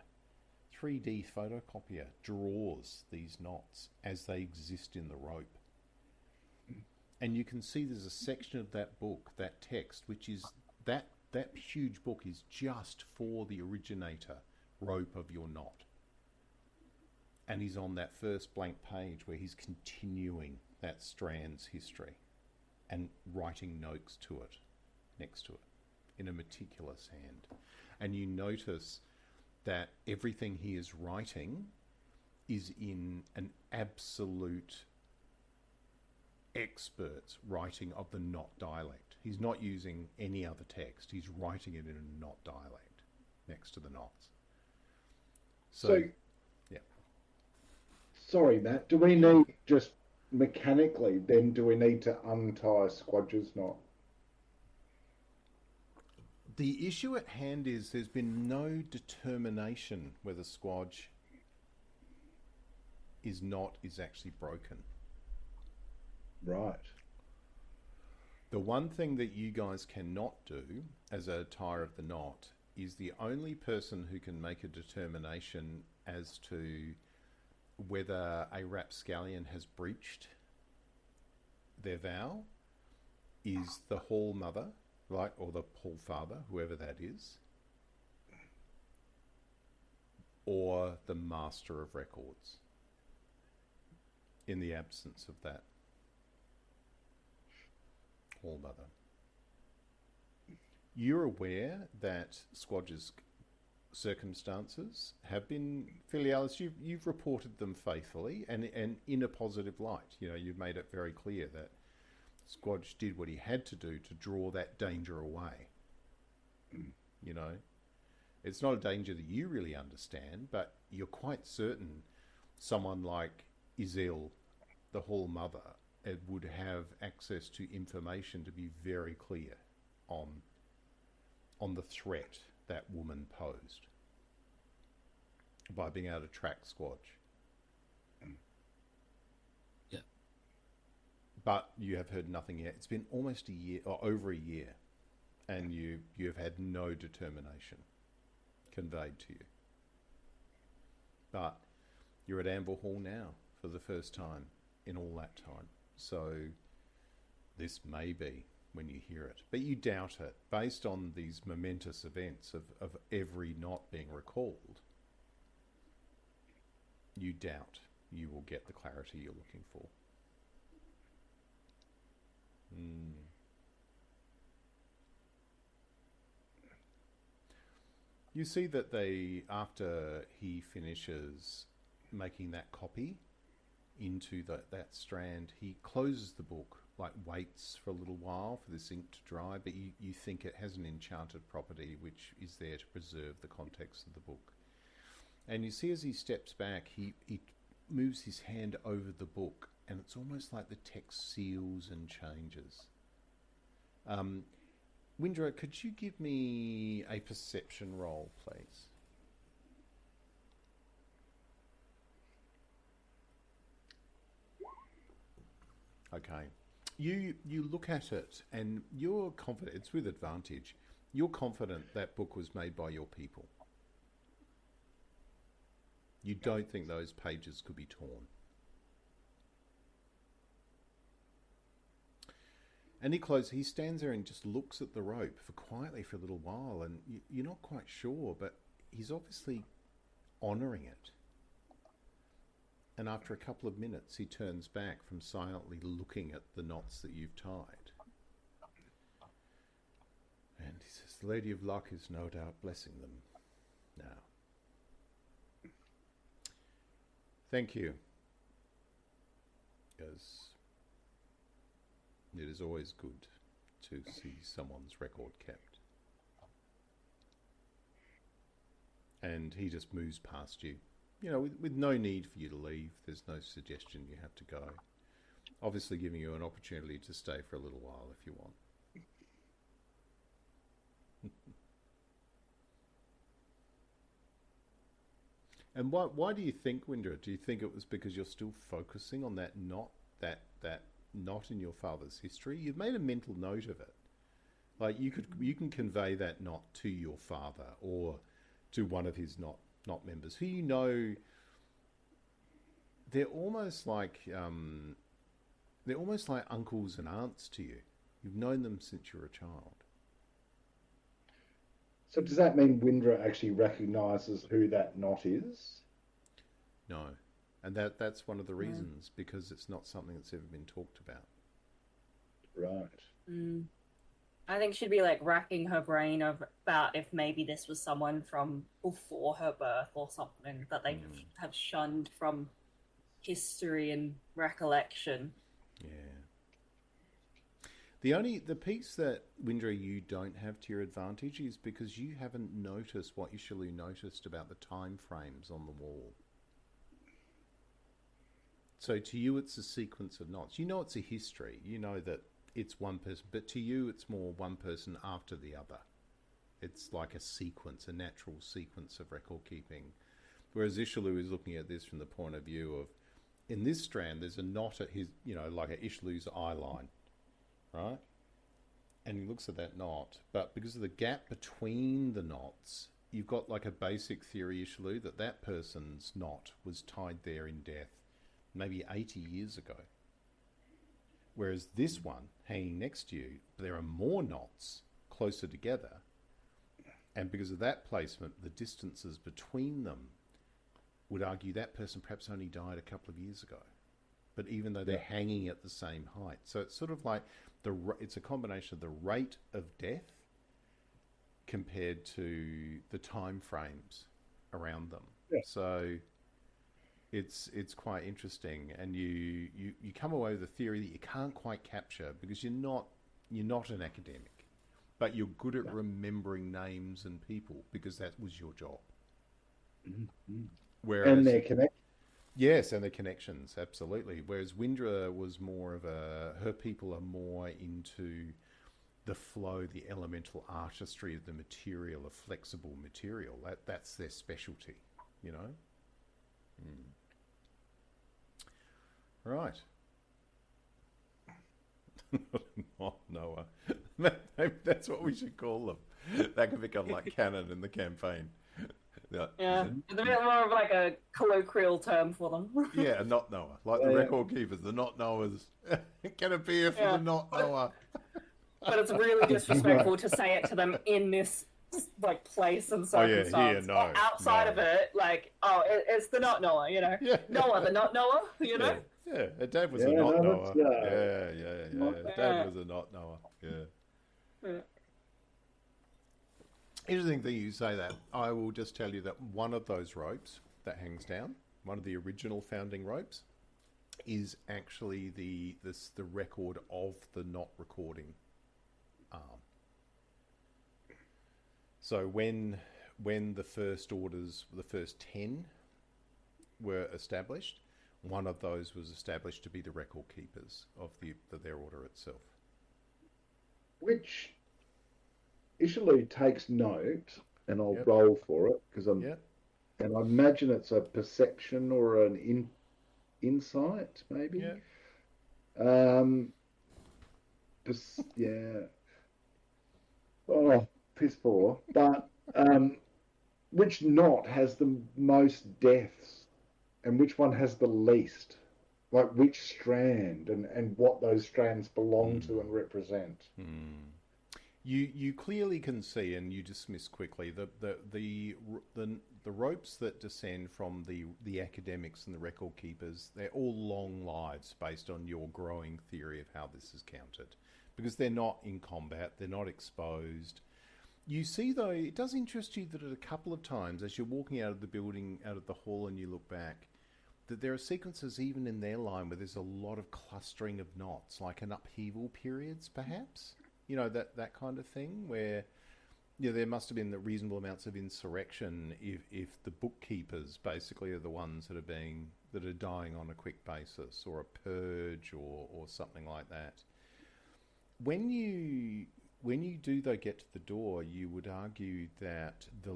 [SPEAKER 1] 3D photocopier, draws these knots as they exist in the rope. And you can see there's a section of that book, that text, which is that huge book is just for the originator rope of your knot. And he's on that first blank page where he's continuing that strand's history and writing notes to it, next to it, in a meticulous hand. And you notice that everything he is writing is in an absolute expert's writing of the Knot dialect. He's not using any other text. He's writing it in a Knot dialect next to the knots. So yeah.
[SPEAKER 2] Sorry, Matt. Do we need, just mechanically, then do we need to untie Squadge's knot?
[SPEAKER 1] The issue at hand is there's been no determination whether Squadge is actually broken.
[SPEAKER 2] Right.
[SPEAKER 1] The one thing that you guys cannot do as a Tyer of the Knot is the only person who can make a determination as to whether a Rapscallion has breached their vow is the Hallmother, right, or the Hall Father, whoever that is, or the Master of Records, in the absence of that Hallmother. You're aware that Squadge's circumstances have been Filialis. You've reported them faithfully and in a positive light. You know, you've made it very clear that Squadge did what he had to do to draw that danger away. You know, it's not a danger that you really understand, but you're quite certain someone like Ysille, the Hallmother, would have access to information to be very clear on the threat that woman posed by being able to track Squadge.
[SPEAKER 4] Yeah.
[SPEAKER 1] But you have heard nothing yet. It's been almost a year, or over a year, and you have had no determination conveyed to you. But you're at Anvilhall now for the first time in all that time. So this may be when you hear it. But you doubt it. Based on these momentous events of every knot being recalled, you doubt you will get the clarity you're looking for. You see that after he finishes making that copy into that strand, he closes the book, like waits for a little while for this ink to dry, but you think it has an enchanted property which is there to preserve the context of the book. And you see as he steps back, he moves his hand over the book, and it's almost like the text seals and changes. Windra, could you give me a perception roll, please? Okay. You look at it and you're confident, it's with advantage, you're confident that book was made by your people. You don't think those pages could be torn. And he stands there and just looks at the rope quietly for a little while, and you're not quite sure, but he's obviously honouring it. And after a couple of minutes, he turns back from silently looking at the knots that you've tied. And he says, "The Lady of Luck is no doubt blessing them now. Thank you, as it is always good to see someone's record kept." And he just moves past you. You know, with no need for you to leave. There's no suggestion you have to go. Obviously giving you an opportunity to stay for a little while if you want. And why do you think, Windra? Do you think it was because you're still focusing on that knot, that knot in your father's history? You've made a mental note of it. Like you can convey that knot to your father or to one of his knot members who you know. They're almost like uncles and aunts to you. You've known them since you were a child.
[SPEAKER 2] So does that mean Windra actually recognises who that knot is?
[SPEAKER 1] No, and that's one of the reasons, because it's not something that's ever been talked about.
[SPEAKER 2] Right.
[SPEAKER 3] I think she'd be like racking her brain about if maybe this was someone from before her birth or something that they have shunned from history and recollection.
[SPEAKER 1] Yeah. The piece that, Windra, you don't have to your advantage is because you haven't noticed what Ysille noticed about the time frames on the wall. So to you it's a sequence of knots. You know it's a history. You know that it's one person, but to you it's more one person after the other. It's like a sequence, a natural sequence of record keeping. Whereas Ysille is looking at this from the point of view of, in this strand there's a knot at his, like at Ishilu's eye line, right? and he looks at that knot, but because of the gap between the knots, you've got like a basic theory, Ysille, that that person's knot was tied there in death maybe 80 years ago. Whereas this one, hanging next to you, there are more knots closer together, and because of that placement, the distances between them would argue that person perhaps only died a couple of years ago. But even though they're hanging at the same height. So it's sort of like it's a combination of the rate of death compared to the time frames around them. Yeah. So it's quite interesting, and you come away with a theory that you can't quite capture because you're not an academic, but you're good at remembering names and people because that was your job.
[SPEAKER 2] Mm-hmm.
[SPEAKER 1] Whereas,
[SPEAKER 2] and their connections.
[SPEAKER 1] Yes, and the connections, absolutely. Whereas Windra was more of her people are more into the flow, the elemental artistry of the material, of flexible material. That's their specialty, you know? Right. Not Noah. Maybe that's what we should call them. That could become like canon in the campaign.
[SPEAKER 3] Yeah, it's a bit more of like a colloquial term for them.
[SPEAKER 1] Yeah, not Noah. Like the record keepers, the not Noahs. Can it be for the not Noah?
[SPEAKER 3] But it's really disrespectful to say it to them in this like place and circumstance.
[SPEAKER 1] Oh, yeah, here, no.
[SPEAKER 3] Outside of it, like, it's the not Noah, you know?
[SPEAKER 1] Yeah.
[SPEAKER 3] Noah, the not Noah, you know?
[SPEAKER 1] Yeah, her dad was a not Noah. Yeah. Dad was a not Noah. Yeah. Interesting thing you say that. I will just tell you that one of those ropes that hangs down, one of the original founding ropes, is actually the record of the knot recording arm. So when the first orders, the first 10 were established, one of those was established to be the record keepers of their order itself.
[SPEAKER 2] Which Ysille takes note, and I'll roll for it because and I imagine it's a perception or an insight, maybe.
[SPEAKER 1] Yeah.
[SPEAKER 2] Oh, piss poor. But which knot has the most deaths, and which one has the least? Like which strand, and what those strands belong to and represent.
[SPEAKER 1] You clearly can see, and you dismiss quickly, the ropes that descend from the academics and the record keepers. They're all long lives based on your growing theory of how this is counted, because they're not in combat, they're not exposed. You see, though, it does interest you that at a couple of times, as you're walking out of the building, out of the hall, and you look back, that there are sequences even in their line where there's a lot of clustering of knots, like an upheaval periods, perhaps. You know, that kind of thing where, there must have been the reasonable amounts of insurrection if the bookkeepers basically are the ones that are dying on a quick basis, or a purge or something like that. When you do though get to the door, you would argue that the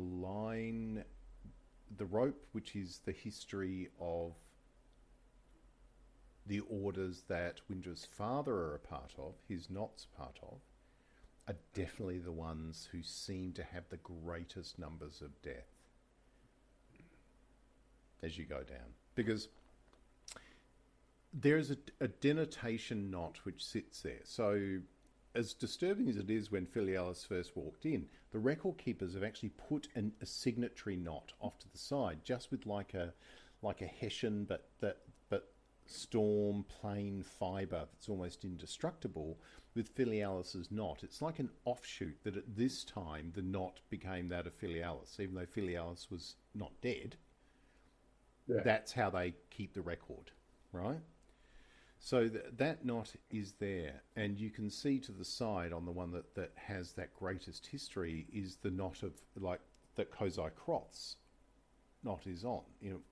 [SPEAKER 1] rope, which is the history of the orders that Windra's father are a part of, his knots part of, are definitely the ones who seem to have the greatest numbers of death as you go down. Because there's a denotation knot which sits there. So as disturbing as it is when Filialis first walked in, the record keepers have actually put a signatory knot off to the side, just with like a hessian but storm plain fibre that's almost indestructible. With Filialis's knot, it's like an offshoot that at this time the knot became that of Filialis, even though Filialis was not dead. Yeah. That's how they keep the record, right? So that knot is there, and you can see to the side on the one that has that greatest history is the knot of that Kozai Kroth's knot is on,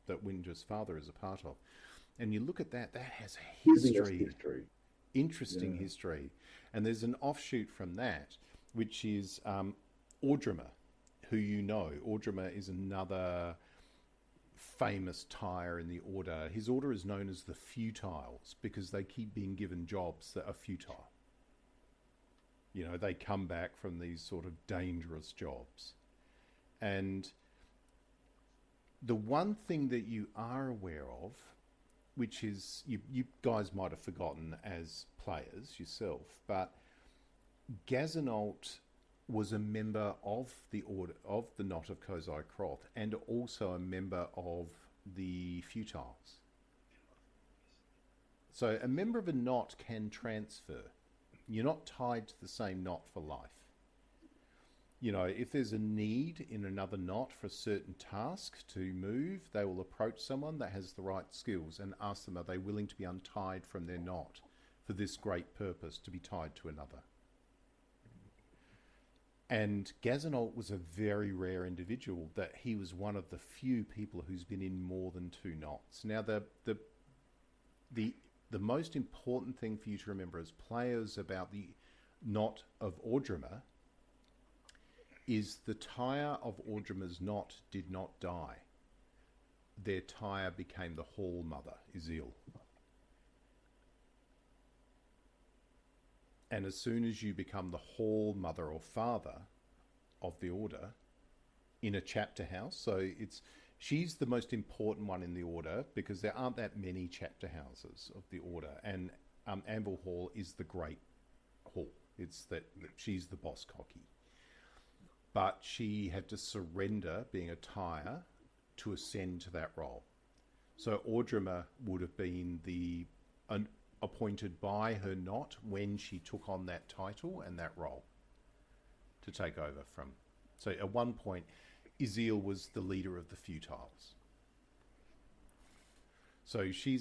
[SPEAKER 1] that Windra's father is a part of. And you look at that has a history. Interesting history. And there's an offshoot from that, which is Ordrimer, who Ordrimer is another famous Tyer in the order. His order is known as the Futiles because they keep being given jobs that are futile. You know, they come back from these sort of dangerous jobs. And the one thing that you are aware of, which is, you guys might have forgotten as players yourself, but Gazanault was a member of the order of the Knot of Kozai Kroth, and also a member of the Futile. So a member of a knot can transfer. You're not tied to the same knot for life. You know, if there's a need in another knot for a certain task to move, they will approach someone that has the right skills and ask them, are they willing to be untied from their knot for this great purpose, to be tied to another? And Gazanault was a very rare individual, that he was one of the few people who's been in more than 2 knots. Now, the most important thing for you to remember as players about the Knot of Ordrimer is the Tyer of Ordrimer's knot did not die. Their Tyer became the Hallmother, Ysille. And as soon as you become the Hallmother or father of the order in a chapter house, so she's the most important one in the order, because there aren't that many chapter houses of the order, and Anvilhall is the great hall. It's that she's the boss cocky. But she had to surrender being a Tyer to ascend to that role. So Ordrimer would have been appointed by her knot when she took on that title and that role to take over from. So at one point, Ysille was the leader of the Futiles. So she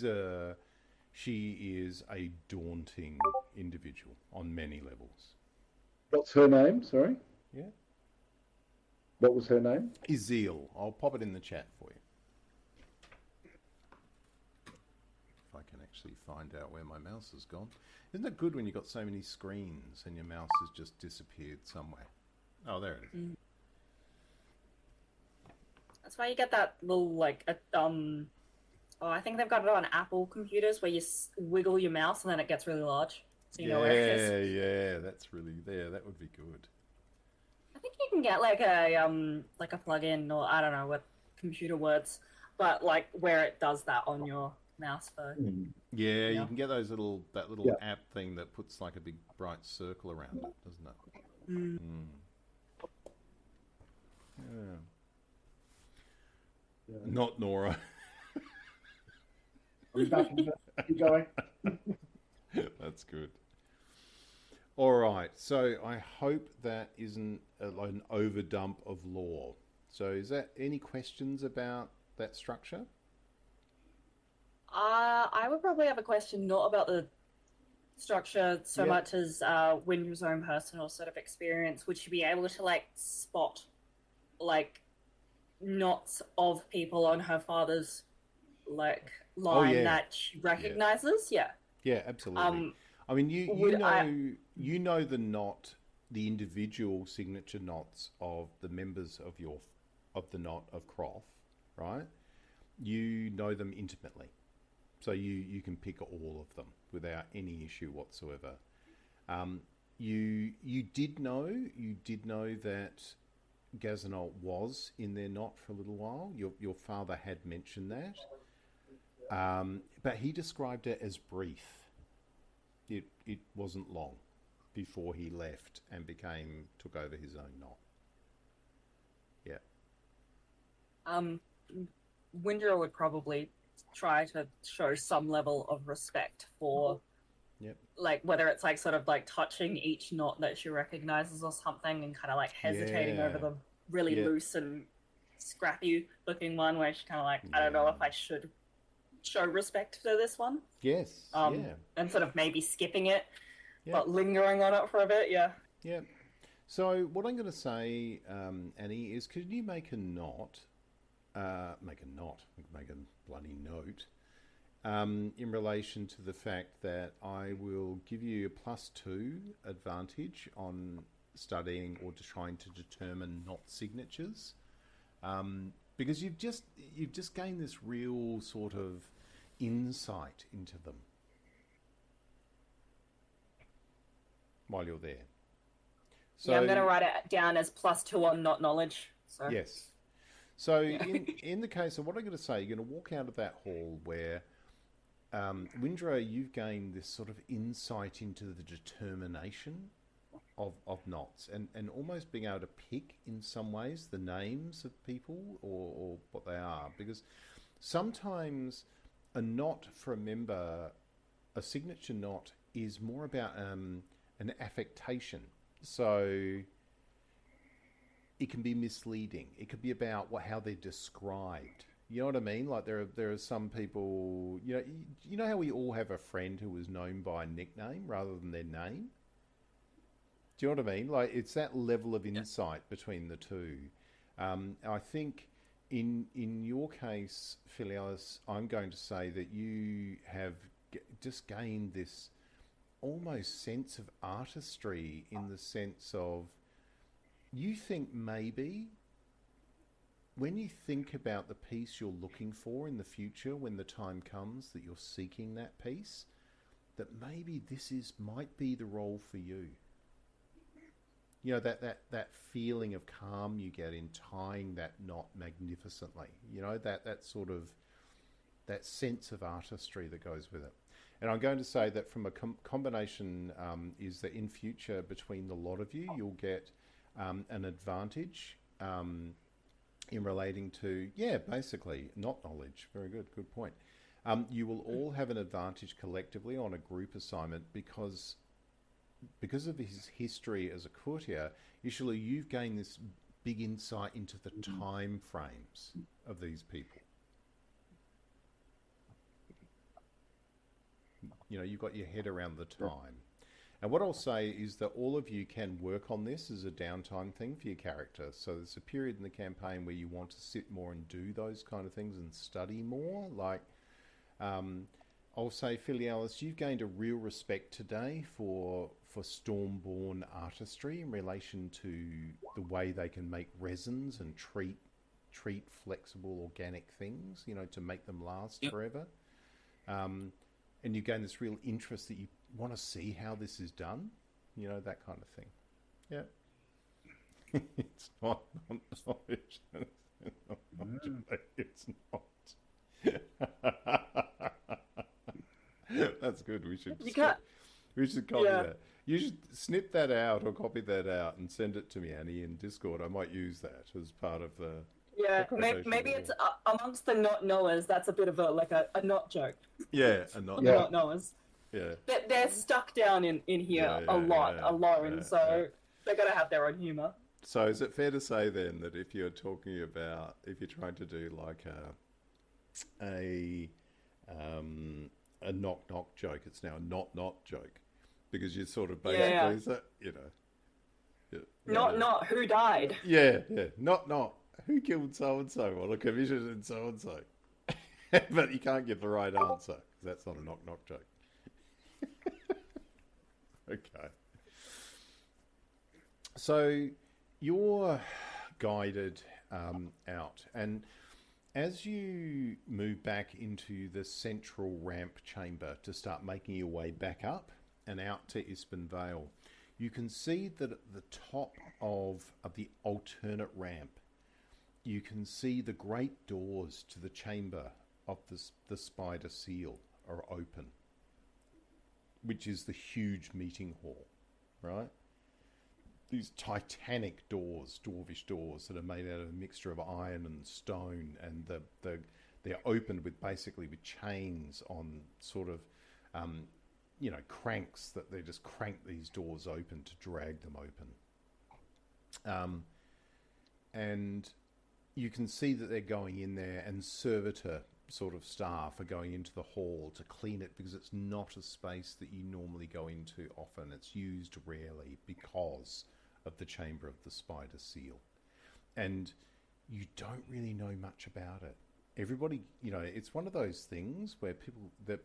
[SPEAKER 1] is a daunting individual on many levels.
[SPEAKER 2] What's her name? Sorry?
[SPEAKER 1] Yeah.
[SPEAKER 2] What was her name?
[SPEAKER 1] Ysille. I'll pop it in the chat for you. If I can actually find out where my mouse has gone. Isn't it good when you've got so many screens and your mouse has just disappeared somewhere? Oh, there it is.
[SPEAKER 3] Mm. That's why you get that little, like, I think they've got it on Apple computers where you wiggle your mouse and then it gets really large. So you know where it is.
[SPEAKER 1] Yeah, that's really there. That would be good.
[SPEAKER 3] I think you can get like a plug-in, or I don't know what computer words, but like where it does that on your mouse for.
[SPEAKER 1] Yeah, you can get that little app thing that puts like a big bright circle around it, doesn't it?
[SPEAKER 3] Mm.
[SPEAKER 1] Yeah. Not Nora.
[SPEAKER 2] Are we back? Keep going.
[SPEAKER 1] That's good. All right, so I hope that isn't an overdump of lore. So is that any questions about that structure?
[SPEAKER 3] I would probably have a question not about the structure so much as Windra's own personal sort of experience. Would she be able to like spot like knots of people on her father's like line that she recognizes?
[SPEAKER 1] Yeah, absolutely. I mean, you know the knot, the individual signature knots of the members of the Knot of Kroth, right? You know them intimately, so you can pick all of them without any issue whatsoever. You did know that Gazanault was in their knot for a little while. Your father had mentioned that, but he described it as brief. It wasn't long before he left and took over his own knot. Yeah.
[SPEAKER 3] Windra would probably try to show some level of respect for, like whether it's like sort of like touching each knot that she recognizes or something, and kind of like hesitating over the really loose and scrappy looking one, where she kind of like, I don't know if I should show respect to this one.
[SPEAKER 1] Yes.
[SPEAKER 3] And sort of maybe skipping it, but lingering on it for a bit. Yeah.
[SPEAKER 1] So what I'm going to say, Annie, is could you make a bloody note, in relation to the fact that I will give you a +2 advantage on studying or trying to determine knot signatures, because you've just gained this real sort of insight into them while you're there. So,
[SPEAKER 3] yeah, I'm going to write it down as +2 on not knowledge. So.
[SPEAKER 1] yes. So in the case of what I'm going to say, you're going to walk out of that hall where, Windrow, you've gained this sort of insight into the determination of knots and almost being able to pick in some ways the names of people or what they are. Because sometimes a knot for a member, a signature knot, is more about an affectation. So it can be misleading. It could be about how they're described. You know what I mean? Like there are some people, you know how we all have a friend who is known by a nickname rather than their name? Do you know what I mean? Like it's that level of insight between the two. I think in your case, Filialis, I'm going to say that you have just gained this almost sense of artistry, in the sense of, you think maybe when you think about the piece you're looking for in the future, when the time comes that you're seeking that piece, that maybe might be the role for you. You know, that feeling of calm you get in tying that knot magnificently. You know, that sort of, that sense of artistry that goes with it. And I'm going to say that from a combination is that in future, between the lot of you, you'll get an advantage in relating to, basically, not knowledge. Very good point. You will all have an advantage collectively on a group assignment because of his history as a courtier. Usually you've gained this big insight into the time frames of these people. You know, you've got your head around the time. And what I'll say is that all of you can work on this as a downtime thing for your character. So there's a period in the campaign where you want to sit more and do those kind of things and study more. Like, I'll say, Filialis, you've gained a real respect today for Stormborn artistry in relation to the way they can make resins and treat flexible organic things, you know, to make them last forever. And you gain this real interest that you want to see how this is done, you know, that kind of thing. Yeah. It's not knowledge. It's not. That's good. We should copy that. You should snip that out or copy that out and send it to me, Annie, in Discord. I might use that as part of the...
[SPEAKER 3] Yeah, maybe it's amongst the not knowers. That's a bit of a not joke.
[SPEAKER 1] Yeah, a not
[SPEAKER 3] not knowers.
[SPEAKER 1] Yeah,
[SPEAKER 3] they're stuck down in here a lot alone, so they're gonna have their own humour.
[SPEAKER 1] So is it fair to say then that if you're talking about, if you're trying to do like a knock knock joke, it's now a not joke, because you sort of basically is that, you know,
[SPEAKER 3] not who died.
[SPEAKER 1] Yeah, not. Who killed so-and-so on a commission and so-and-so? But you can't give the right answer, because that's not a knock-knock joke. Okay. So you're guided out, and as you move back into the central ramp chamber to start making your way back up and out to Ispen Vale, you can see that at the top of the alternate ramp, you can see the great doors to the chamber of the spider seal are open, which is the huge meeting hall, right? These titanic doors, dwarvish doors that are made out of a mixture of iron and stone, and they're opened with chains on sort of, cranks that they just crank these doors open to drag them open. And you can see that they're going in there, and servitor sort of staff are going into the hall to clean it, because it's not a space that you normally go into often. It's used rarely because of the chamber of the spider seal. And you don't really know much about it. Everybody, it's one of those things where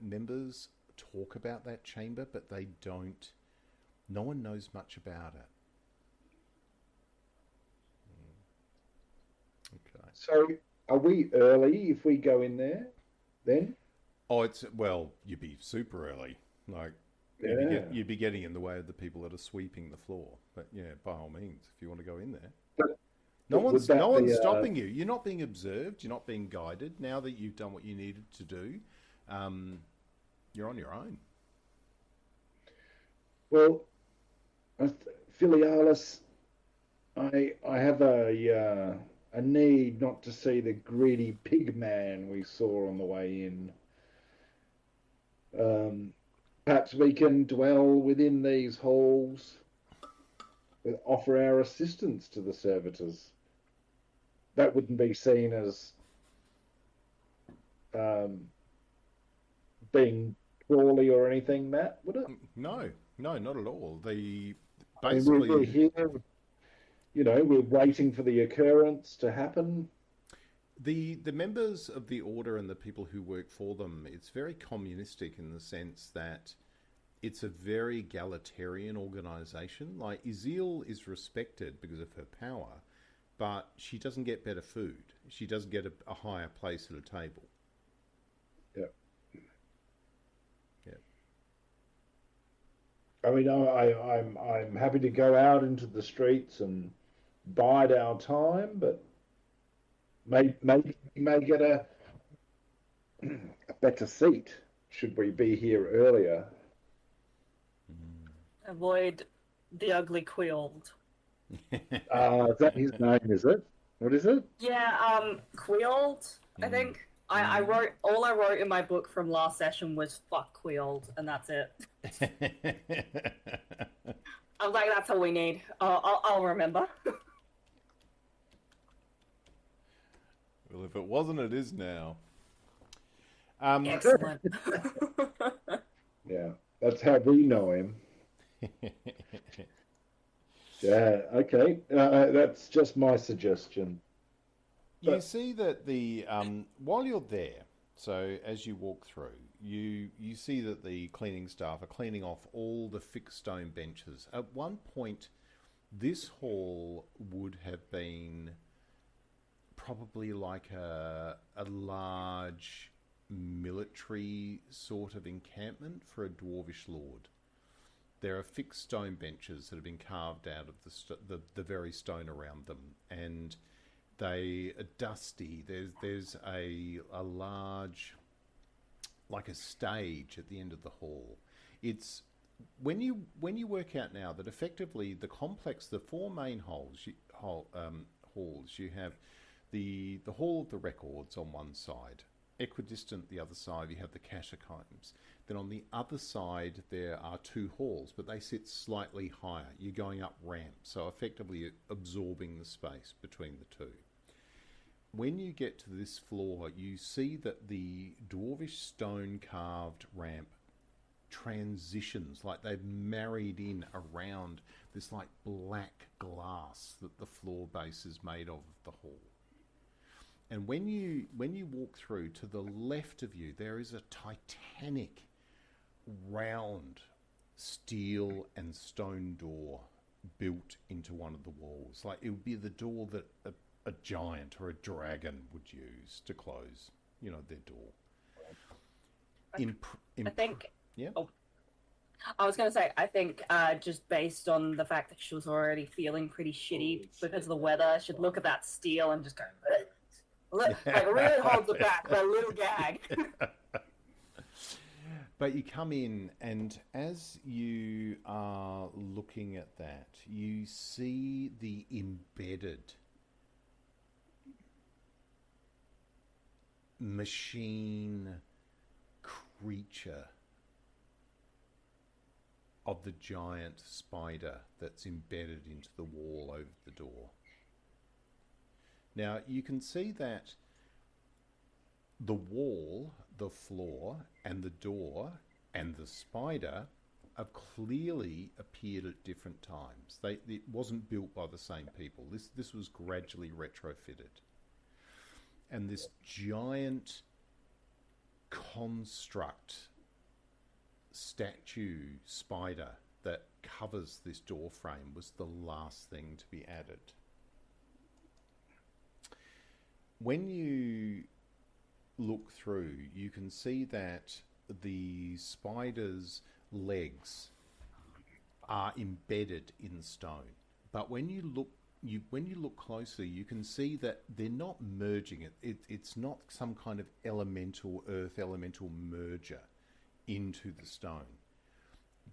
[SPEAKER 1] members talk about that chamber, but no one knows much about it. Okay.
[SPEAKER 2] So, are we early if we go in there, then?
[SPEAKER 1] Oh, you'd be super early. Like,
[SPEAKER 2] Yeah.
[SPEAKER 1] You'd be getting in the way of the people that are sweeping the floor. But yeah, by all means, if you want to go in there.
[SPEAKER 2] But
[SPEAKER 1] No
[SPEAKER 2] would
[SPEAKER 1] one's
[SPEAKER 2] that
[SPEAKER 1] no one's
[SPEAKER 2] be,
[SPEAKER 1] stopping you. You're not being observed. You're not being guided. Now that you've done what you needed to do, you're on your own.
[SPEAKER 2] well, Filialis, I have a need not to see the greedy pig man we saw on the way in. Perhaps we can dwell within these halls, offer our assistance to the servitors. That wouldn't be seen as being crawly or anything, Matt, would it?
[SPEAKER 1] No, not at all. The
[SPEAKER 2] I mean,
[SPEAKER 1] basically
[SPEAKER 2] we're here, we're waiting for the occurrence to happen.
[SPEAKER 1] the members of the order and the people who work for them, it's very communistic in the sense that it's a very egalitarian organization. Like Ysille is respected because of her power, but she doesn't get better food. She doesn't get a higher place at a table.
[SPEAKER 2] Yeah.
[SPEAKER 1] Yeah.
[SPEAKER 2] I mean, I'm happy to go out into the streets and bide our time, but maybe we may get a better seat should we be here earlier.
[SPEAKER 3] Avoid the ugly Quilled.
[SPEAKER 2] Is that his name, is it? What is it?
[SPEAKER 3] Yeah, Quilled, I think. I wrote, all I wrote in my book from last session was fuck Quilled, and that's it. I was like, that's all we need. I'll remember.
[SPEAKER 1] Well, if it wasn't, it is now.
[SPEAKER 3] Excellent.
[SPEAKER 2] Yeah, that's how we know him. Yeah, okay. That's just my suggestion.
[SPEAKER 1] You see that the while you're there, so as you walk through, you see that the cleaning staff are cleaning off all the fixed stone benches. At one point, this hall would have been probably like a large military sort of encampment for a dwarvish lord. There are fixed stone benches that have been carved out of the very stone around them, and they are dusty. There's a large, like a stage at the end of the hall. It's when you work out now that effectively the complex, the four main halls, you have the Hall of the Records on one side. Equidistant the other side, you have the Catacombs. Then on the other side, there are two halls, but they sit slightly higher. You're going up ramps, so effectively absorbing the space between the two. When you get to this floor, you see that the dwarvish stone carved ramp transitions, like they've married in around this like black glass that the floor base is made of the hall. And when you walk through, to the left of you, there is a titanic round steel and stone door built into one of the walls. Like it would be the door that a giant or a dragon would use to close, their door.
[SPEAKER 3] I think.
[SPEAKER 1] Yeah.
[SPEAKER 3] Oh, I was going to say, I think just based on the fact that she was already feeling pretty shitty because of the weather, she'd look at that steel and just go, like really holds it back, that little gag.
[SPEAKER 1] But you come in, and as you are looking at that, you see the embedded machine creature of the giant spider that's embedded into the wall over the door. Now, you can see that the wall, the floor, and the door, and the spider have clearly appeared at different times. It wasn't built by the same people. This was gradually retrofitted. And this giant construct statue spider that covers this door frame was the last thing to be added. When you look through, you can see that the spider's legs are embedded in stone. But when you look closely, you can see that they're not merging it. It's not some kind of earth elemental merger into the stone.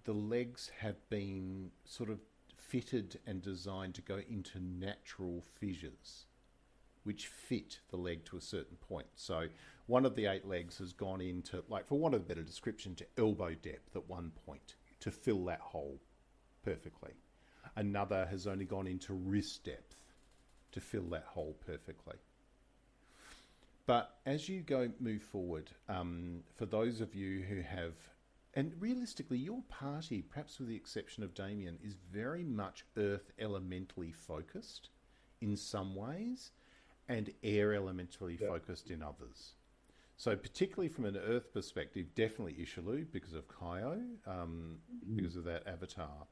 [SPEAKER 1] The legs have been sort of fitted and designed to go into natural fissures, which fit the leg to a certain point. So one of the 8 legs has gone into, like, for want of a better description, to elbow depth at one point to fill that hole perfectly. Another has only gone into wrist depth to fill that hole perfectly. But as you move forward, for those of you who have, and realistically, your party, perhaps with the exception of Damien, is very much earth elementally focused in some ways, and air elementally focused in others. So particularly from an earth perspective, definitely Ysille because of Kaio, because of that avatar.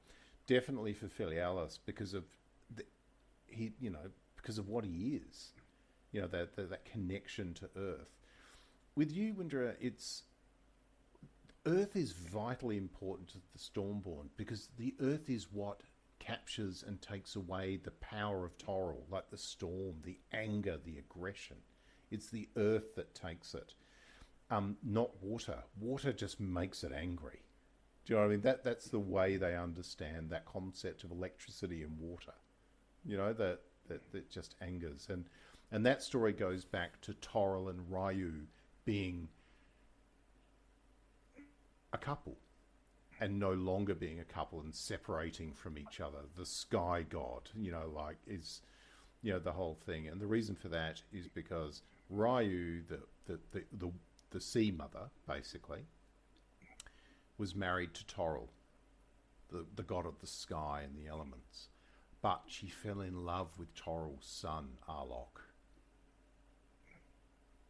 [SPEAKER 1] Definitely for Filialis because of because of what he is, that connection to earth. With you, Windra, earth is vitally important to the Stormborn because the earth is what captures and takes away the power of Toril, like the storm, the anger, the aggression. It's the earth that takes it, not water. Water just makes it angry. Do you know what I mean? That's the way they understand that concept of electricity and water. That just angers. And that story goes back to Toril and Ryu being a couple and no longer being a couple and separating from each other. The sky god, is the whole thing. And the reason for that is because Ryu, the sea mother, basically, was married to Toril, the god of the sky and the elements. But she fell in love with Toril's son, Arlok.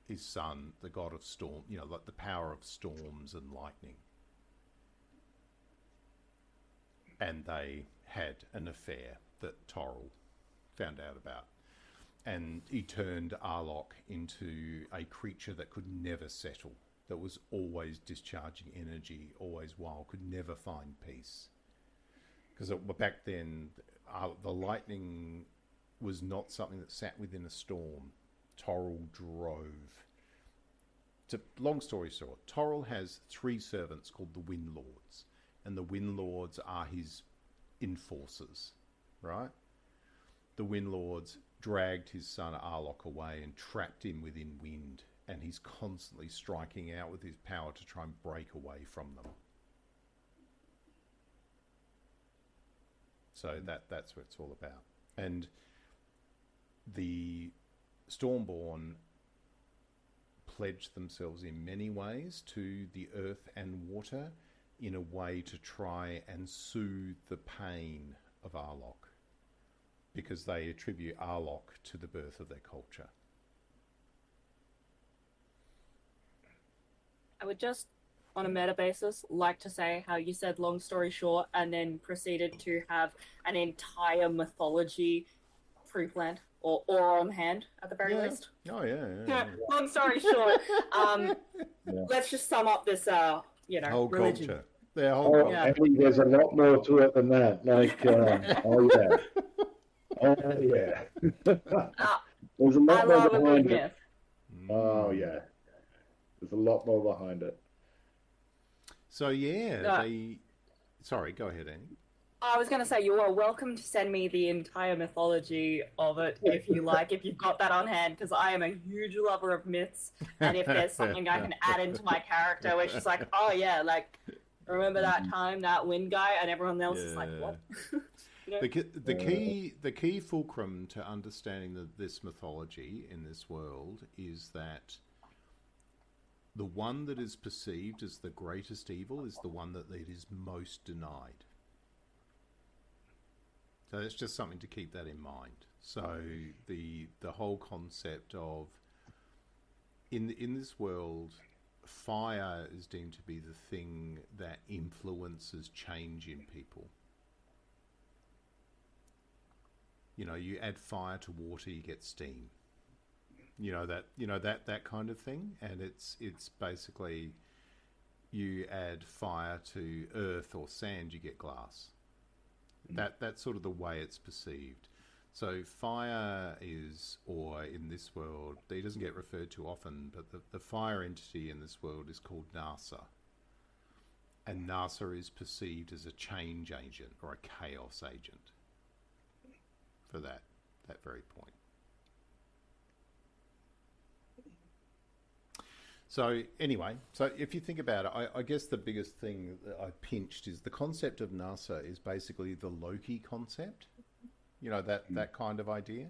[SPEAKER 1] His son, the god of storm, like the power of storms and lightning. And they had an affair that Toril found out about. And he turned Arlok into a creature that could never settle, that was always discharging energy, always wild, could never find peace. Because back then, the lightning was not something that sat within a storm. Toril drove. Long story short, Toril has 3 servants called the Wind Lords. And the Wind Lords are his enforcers, right? The Wind Lords dragged his son Arlok away and trapped him within wind. And he's constantly striking out with his power to try and break away from them. So that's what it's all about. And the Stormborn pledged themselves in many ways to the earth and water in a way to try and soothe the pain of Arlok, because they attribute Arlok to the birth of their culture.
[SPEAKER 3] I would just, on a meta basis, like to say how you said long story short and then proceeded to have an entire mythology pre-planned or on hand at the very least.
[SPEAKER 1] Oh, yeah.
[SPEAKER 3] Long story short, let's just sum up this,
[SPEAKER 1] whole
[SPEAKER 3] religion.
[SPEAKER 1] culture. Their whole culture.
[SPEAKER 2] I think there's a lot more to it than that. Like, oh yeah. There's a lot
[SPEAKER 3] I
[SPEAKER 2] more
[SPEAKER 3] love a good
[SPEAKER 2] behind it.
[SPEAKER 3] myth.
[SPEAKER 2] Oh yeah. There's a lot more behind it.
[SPEAKER 1] So sorry, go ahead, Annie.
[SPEAKER 3] I was going to say, you are welcome to send me the entire mythology of it if you like, if you've got that on hand, because I am a huge lover of myths, and if there's something I can add into my character, where she's like, oh yeah, like, remember that time, that wind guy, and everyone else is like, what?
[SPEAKER 1] The key fulcrum to understanding this mythology in this world is that the one that is perceived as the greatest evil is the one that it is most denied. So it's just something to keep that in mind. So the whole concept of in this world, fire is deemed to be the thing that influences change in people. You add fire to water, you get steam. That kind of thing, and it's basically you add fire to earth or sand, you get glass. That's sort of the way it's perceived. So fire is, or in this world, it doesn't get referred to often, but the fire entity in this world is called Nasa. And Nasa is perceived as a change agent or a chaos agent for that very point. So anyway, so if you think about it, I guess the biggest thing that I pinched is the concept of NASA is basically the Loki concept. You know, that kind of idea.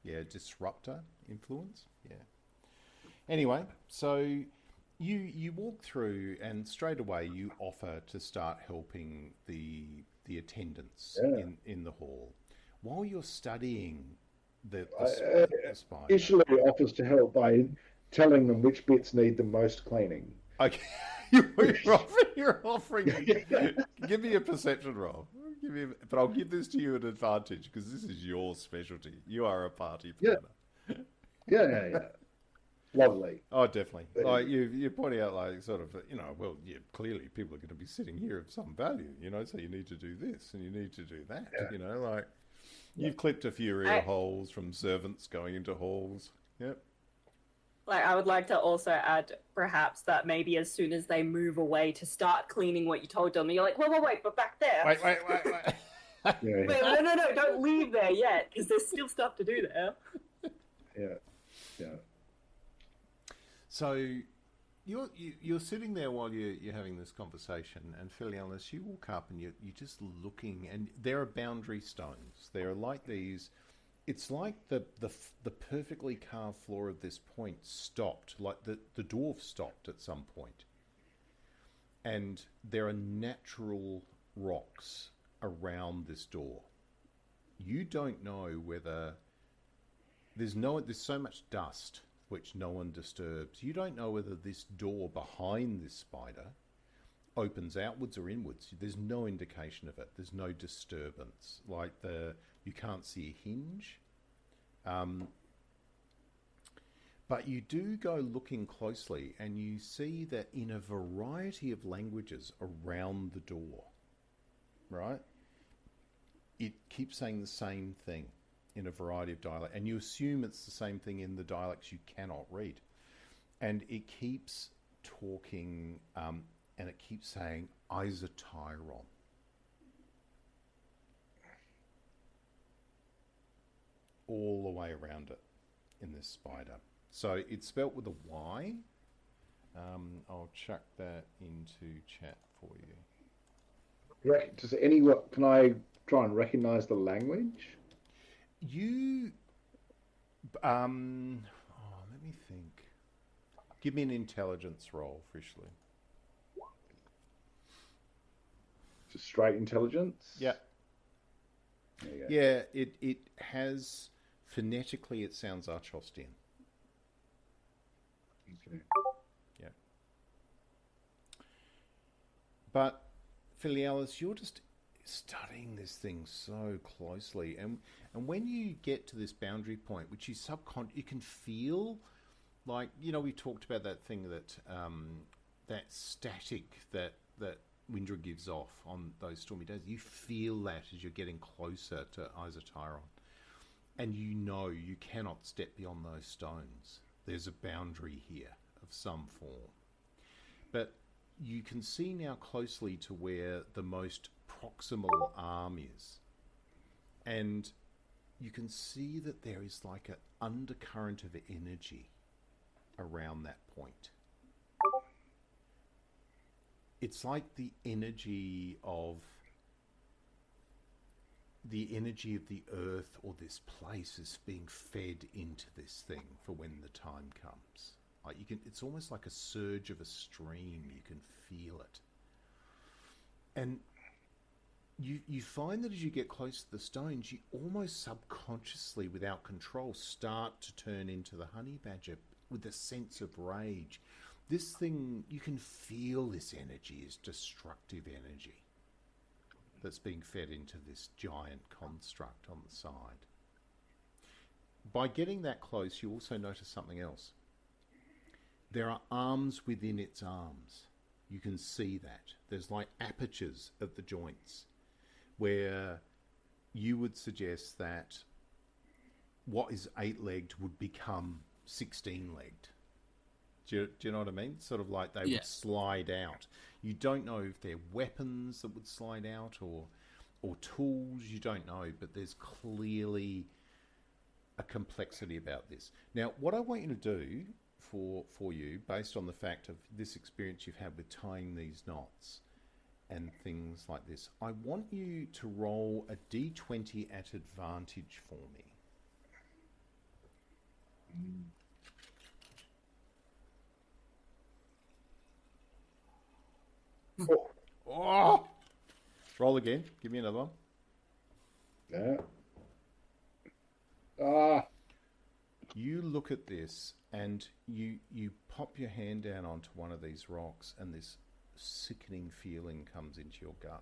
[SPEAKER 1] Yeah, disruptor influence. Yeah. Anyway, so you walk through and straight away you offer to start helping the attendants in the hall while you're studying the spider.
[SPEAKER 2] Ysille offers to help by telling them which bits need the most cleaning.
[SPEAKER 1] Okay, you're offering. Give me a perception roll. But I'll give this to you an advantage because this is your specialty. You are a party planner.
[SPEAKER 2] Yeah. Lovely.
[SPEAKER 1] Oh, definitely. Like you're pointing out, like sort of, well, yeah, clearly people are going to be sitting here of some value, so you need to do this and you need to do that. Like you've clipped a few real holes from servants going into halls. Yep.
[SPEAKER 3] Like, I would like to also add, perhaps, that maybe as soon as they move away to start cleaning what you told them, you're like, wait, but back there.
[SPEAKER 1] Wait.
[SPEAKER 3] Wait, no, don't leave there yet, because there's still stuff to do there.
[SPEAKER 2] Yeah.
[SPEAKER 1] So you're sitting there while you're having this conversation, and Filialis, you walk up and you're just looking, and there are boundary stones. They're like these. It's like the perfectly carved floor of this point stopped, like the dwarf stopped at some point. And there are natural rocks around this door. You don't know whether there's so much dust which no one disturbs. You don't know whether this door behind this spider opens outwards or inwards. There's no indication of it. There's no disturbance. Like you can't see a hinge. But you do go looking closely and you see that in a variety of languages around the door, right? It keeps saying the same thing in a variety of dialect, and you assume it's the same thing in the dialects you cannot read. And it keeps talking, and it keeps saying, Ysille. All the way around it in this spider. So it's spelt with a Y. I'll chuck that into chat for you.
[SPEAKER 2] Can I try and recognise the language?
[SPEAKER 1] You, let me think. Give me an intelligence roll, Frischly.
[SPEAKER 2] Just straight intelligence?
[SPEAKER 1] Yeah. Yeah, it has, phonetically it sounds Archostian.
[SPEAKER 2] Okay.
[SPEAKER 1] Yeah. But, Filialis, you're just studying this thing so closely. And when you get to this boundary point, which you you can feel, like, we talked about that thing that, that static that Windra gives off on those stormy days. You feel that as you're getting closer to Ysille. And you cannot step beyond those stones. There's a boundary here of some form. But you can see now closely to where the most proximal arm is. And you can see that there is like an undercurrent of energy around that point. It's like the energy of the earth or this place is being fed into this thing for when the time comes. Like it's almost like a surge of a stream. You can feel it. And you find that as you get close to the stones, you almost subconsciously, without control, start to turn into the honey badger with a sense of rage. This thing, you can feel this energy is destructive energy that's being fed into this giant construct on the side. By getting that close, you also notice something else. There are arms within its arms. You can see that. There's like apertures at the joints where you would suggest that what is 8-legged would become 16-legged. Do you know what I mean? Sort of like they would slide out. You don't know if they're weapons that would slide out or tools. You don't know, but there's clearly a complexity about this. Now, what I want you to do for you, based on the fact of this experience you've had with tying these knots and things like this, I want you to roll a d20 at advantage for me. Oh! Roll again. Give me another one.
[SPEAKER 2] Yeah. Ah.
[SPEAKER 1] You look at this and you pop your hand down onto one of these rocks and this sickening feeling comes into your gut.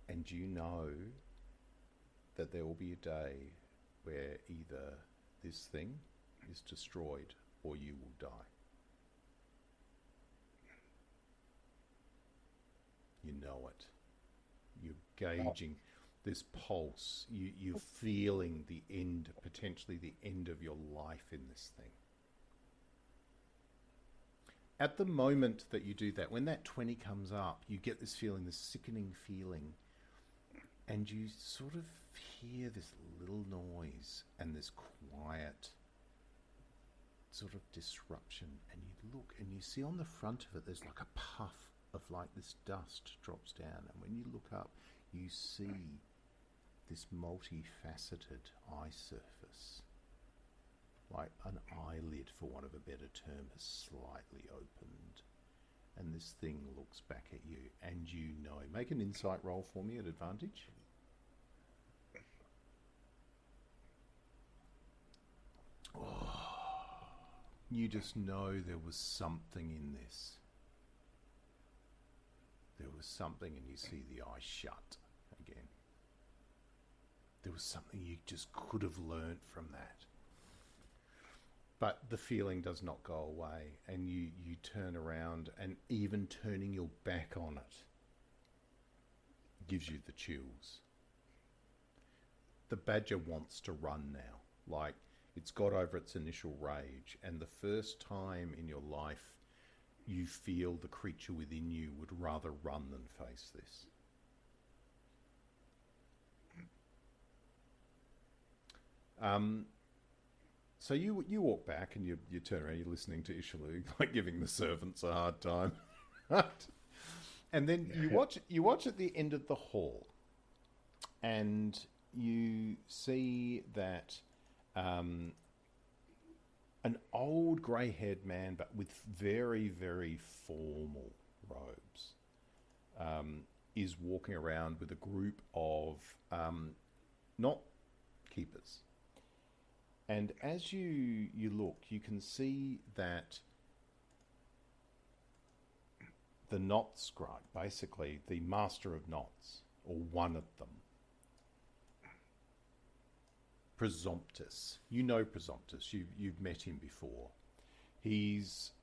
[SPEAKER 1] And you know that there will be a day where either this thing is destroyed or you will die. You know it. You're gauging this pulse. You're feeling the end, potentially the end of your life in this thing. At the moment that you do that, when that 20 comes up, you get this feeling, this sickening feeling, and you sort of hear this little noise and this quiet sort of disruption, and you look and you see on the front of it there's like a puff of like this dust drops down, and when you look up you see this multifaceted eye surface, like an eyelid, for want of a better term, has slightly opened, and this thing looks back at you, and you know. Make an insight roll for me at advantage. Oh, you just know there was something in this. There was something, and you see the eye shut again. There was something you just could have learnt from that. But the feeling does not go away, and you turn around, and even turning your back on it gives you the chills. The badger wants to run now. Like, it's got over its initial rage, and the first time in your life you feel the creature within you would rather run than face this. So you walk back and you turn around, you're listening to Ysille, like giving the servants a hard time. And then you watch at the end of the hall, and you see that an old grey-haired man, but with very, very formal robes, is walking around with a group of knot keepers. And as you look, you can see that the knot scribe, basically the master of knots, or one of them, Presumptus. You know Presumptus. You've met him before. He's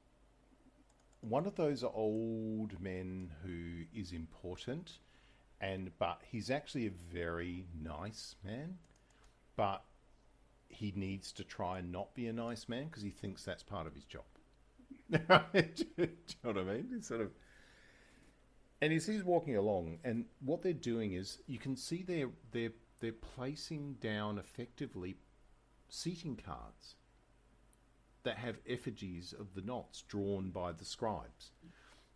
[SPEAKER 1] one of those old men who is important, but he's actually a very nice man. But he needs to try and not be a nice man because he thinks that's part of his job. Do you know what I mean? He's sort of, and he's walking along, and what they're doing is you can see they're placing down effectively seating cards that have effigies of the knots drawn by the scribes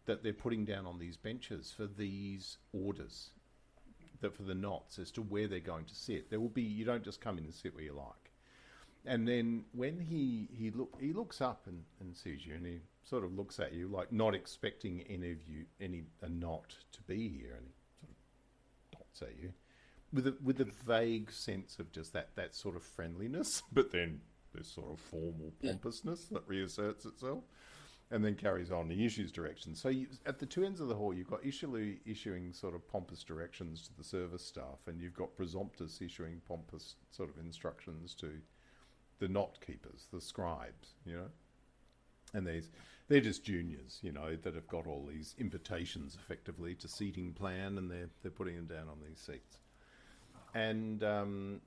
[SPEAKER 1] that they're putting down on these benches for these orders, that for the knots as to where they're going to sit. There will be, you don't just come in and sit where you like. And then when he looks up and sees you, and he sort of looks at you like not expecting a knot to be here, and he sort of dots at you with a vague sense of just that sort of friendliness, but then this sort of formal pompousness that reasserts itself, and then carries on. He issues directions. So at the two ends of the hall, you've got Ysille issuing sort of pompous directions to the service staff, and you've got Presumptus issuing pompous sort of instructions to the knot keepers, the scribes, you know. And they're just juniors, you know, that have got all these invitations effectively to seating plan, and they're putting them down on these seats. And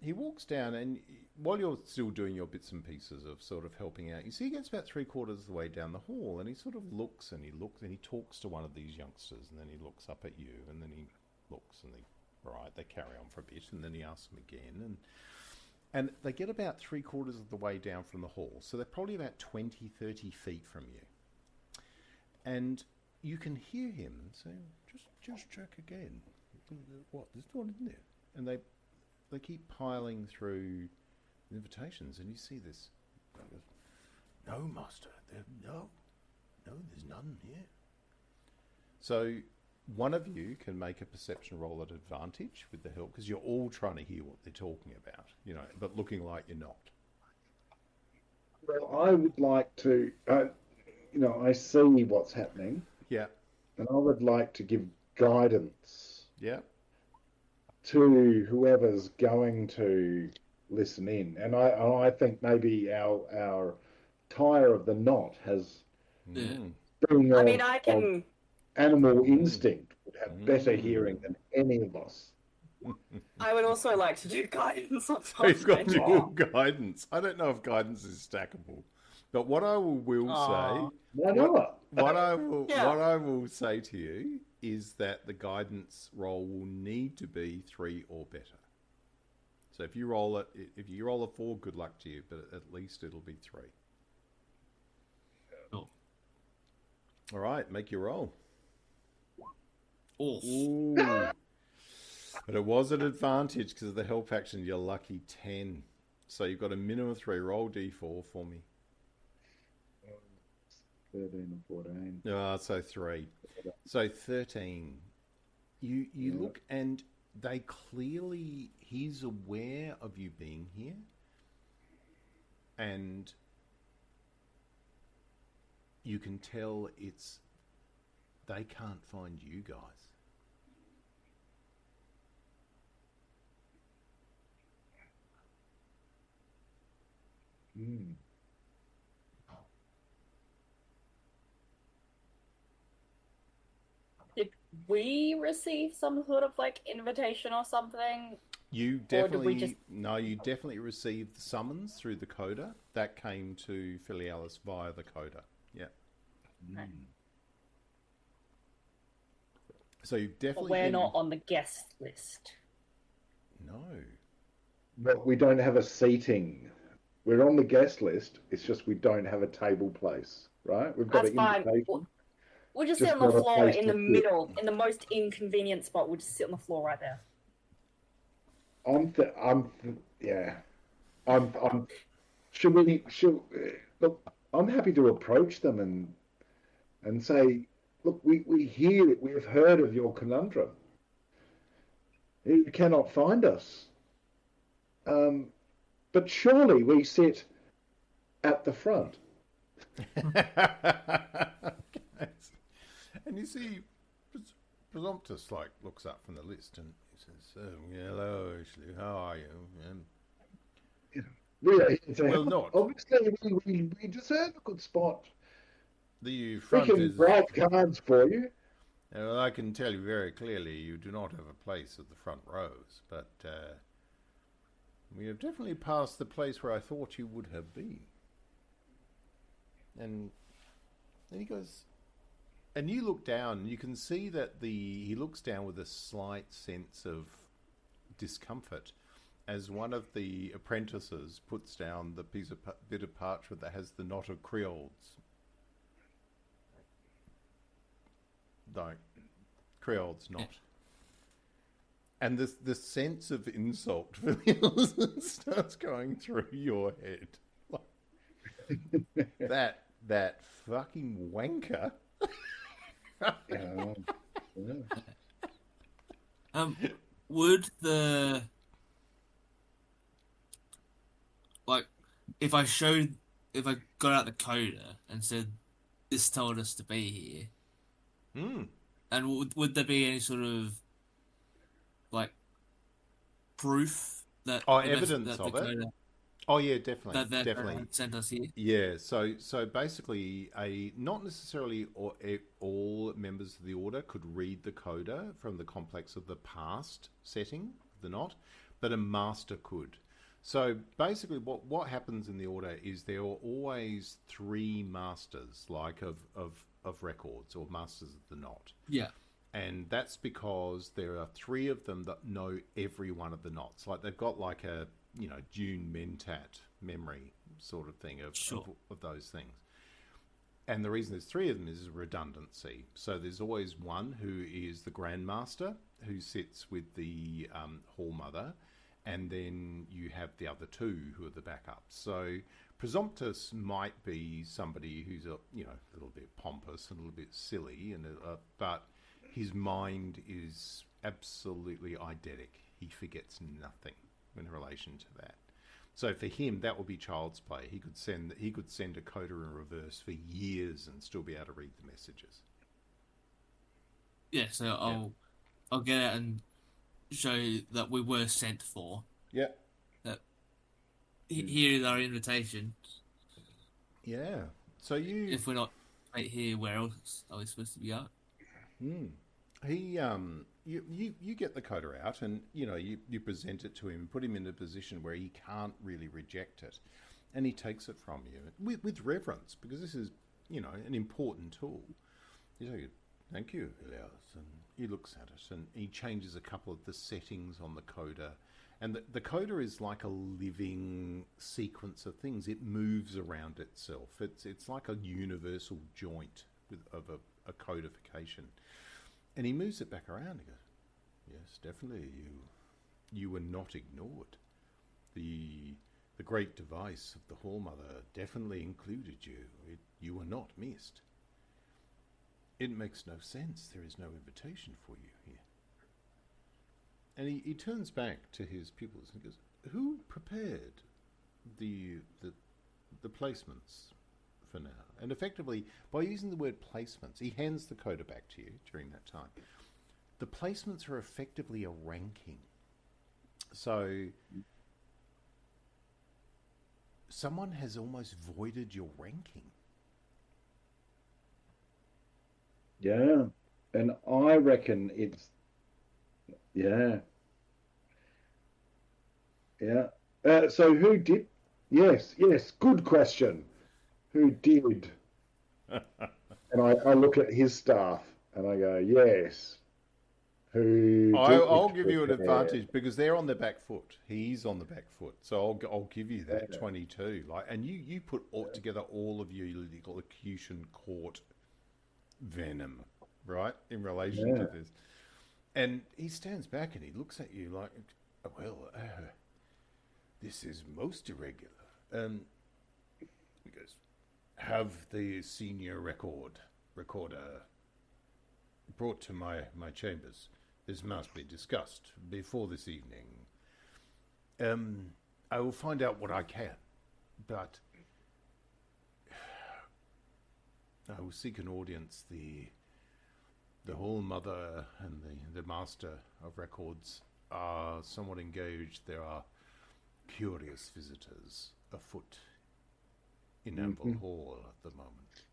[SPEAKER 1] he walks down, and while you're still doing your bits and pieces of sort of helping out, you see he gets about 3/4 of the way down the hall, and he sort of looks and he talks to one of these youngsters, and then he looks up at you, and then he looks, and they carry on for a bit, and then he asks them again, and they get about 3/4 of the way down from the hall, so they're probably about 20, 30 feet from you. And you can hear him say, just check again. What, there's one in there? And they keep piling through invitations, and you see this. No, master. No, there's none here. So one of you can make a perception roll at advantage with the help, because you're all trying to hear what they're talking about, you know, but looking like you're not.
[SPEAKER 2] Well, I would like to, I see what's happening.
[SPEAKER 1] Yeah.
[SPEAKER 2] And I would like to give guidance.
[SPEAKER 1] Yeah.
[SPEAKER 2] To whoever's going to listen in. And I think maybe our Tyer of the Knot has been
[SPEAKER 3] I can...
[SPEAKER 2] animal instinct, would have better hearing than any of us.
[SPEAKER 3] I would also like to do guidance on
[SPEAKER 1] So he's got to do guidance. I don't know if guidance is stackable, but what I will say,
[SPEAKER 2] why not?
[SPEAKER 1] What I will say to you is that the guidance roll will need to be 3 or better. So if you roll a 4, good luck to you, but at least it'll be 3.
[SPEAKER 4] Oh.
[SPEAKER 1] All right, make your roll.
[SPEAKER 4] Ooh.
[SPEAKER 1] But it was an advantage because of the help action. You're lucky 10. So you've got a minimum of 3. Roll D4 for me.
[SPEAKER 2] 13 and 14.
[SPEAKER 1] So 3. So 13. You look, and they clearly, he's aware of you being here. And you can tell they can't find you guys.
[SPEAKER 3] Did we receive some sort of invitation or something?
[SPEAKER 1] You definitely you definitely received the summons through the coda. That came to Filialis via the coda. Yeah.
[SPEAKER 3] Right.
[SPEAKER 1] So you definitely.
[SPEAKER 3] But we're not on the guest list.
[SPEAKER 1] No.
[SPEAKER 2] But we don't have a seating. We're on the guest list. It's just we don't have a table place, right? We've got
[SPEAKER 3] That's
[SPEAKER 2] an
[SPEAKER 3] fine.
[SPEAKER 2] invitation.
[SPEAKER 3] We'll just
[SPEAKER 2] Just
[SPEAKER 3] sit on the
[SPEAKER 2] not a
[SPEAKER 3] floor
[SPEAKER 2] place
[SPEAKER 3] in
[SPEAKER 2] to
[SPEAKER 3] the
[SPEAKER 2] sit.
[SPEAKER 3] middle, in the most inconvenient spot. We'll just sit on the floor right there.
[SPEAKER 2] Look, I'm happy to approach them and say, look, we hear it. We have heard of your conundrum. You cannot find us. But surely we sit at the front.
[SPEAKER 1] And you see, Presumptus looks up from the list and he says, "Hello, Ysille, how are you?" Well, not.
[SPEAKER 2] Obviously, we deserve a good spot.
[SPEAKER 1] The front
[SPEAKER 2] we can
[SPEAKER 1] is.
[SPEAKER 2] write cards for you.
[SPEAKER 1] Well, I can tell you very clearly, you do not have a place at the front rows, but we have definitely passed the place where I thought you would have been. And then he goes, and you look down, and you can see that he looks down with a slight sense of discomfort as one of the apprentices puts down the bit of parchment that has the knot of creoles. Creole's knot. And this sense of insult starts going through your head. That fucking wanker.
[SPEAKER 4] Would the if I got out the coda and said this told us to be here, and would there be any sort of proof that
[SPEAKER 1] evidence
[SPEAKER 4] that
[SPEAKER 1] of
[SPEAKER 4] the
[SPEAKER 1] it?
[SPEAKER 4] coda...
[SPEAKER 1] Oh yeah, definitely,
[SPEAKER 4] that
[SPEAKER 1] definitely.
[SPEAKER 4] sent us here.
[SPEAKER 1] Yeah, so basically, not necessarily all members of the order could read the coda from the complex of the past setting, the knot, but a master could. So basically, what happens in the order is there are always three masters, like of records or masters of the knot.
[SPEAKER 4] Yeah.
[SPEAKER 1] And that's because there are three of them that know every one of the knots. Like they've got like a June Mentat memory sort of thing of those things. And the reason there's three of them is redundancy. So there's always one who is the Grandmaster who sits with the Hallmother, and then you have the other two who are the backups. So Presumptus might be somebody who's a little bit pompous and a little bit silly, but his mind is absolutely eidetic. He forgets nothing in relation to that. So for him, that would be child's play. He could send a coda in reverse for years and still be able to read the messages.
[SPEAKER 4] Yeah, so I'll get out and show that we were sent for.
[SPEAKER 1] Yeah.
[SPEAKER 4] That here is our invitation.
[SPEAKER 1] Yeah. So
[SPEAKER 4] if we're not right here, where else are we supposed to be at?
[SPEAKER 1] He you get the coda out, and you present it to him, put him in a position where he can't really reject it, and he takes it from you with reverence, because this is an important tool. You say, "Thank you, Elias," and he looks at it, and he changes a couple of the settings on the coda, and the coda is like a living sequence of things. It moves around itself. It's like a universal joint of a codification. And he moves it back around and goes, "Yes, definitely, you were not ignored. The great device of the Hallmother definitely included you. You were not missed. It makes no sense. There is no invitation for you here." And he turns back to his pupils and goes, "Who prepared the placements for now?" And effectively, by using the word placements, he hands the coda back to you during that time. The placements are effectively a ranking. So someone has almost voided your ranking.
[SPEAKER 2] Yeah, and I reckon it's yeah. So who did? Yes, good question. Who did? And I look at his staff and I go, yes. Who?
[SPEAKER 1] I'll give you an advantage because they're on the back foot. He's on the back foot, so I'll give you that 22. And you put together all of your elocution court venom, right, in relation to this. And he stands back and he looks at you like, "Well, this is most irregular." He goes, "Have the senior recorder brought to my chambers. This must be discussed before this evening. I will find out what I can, but I will seek an audience. The Hallmother and the Master of Records are somewhat engaged. There are curious visitors afoot in Anvilhall at the moment.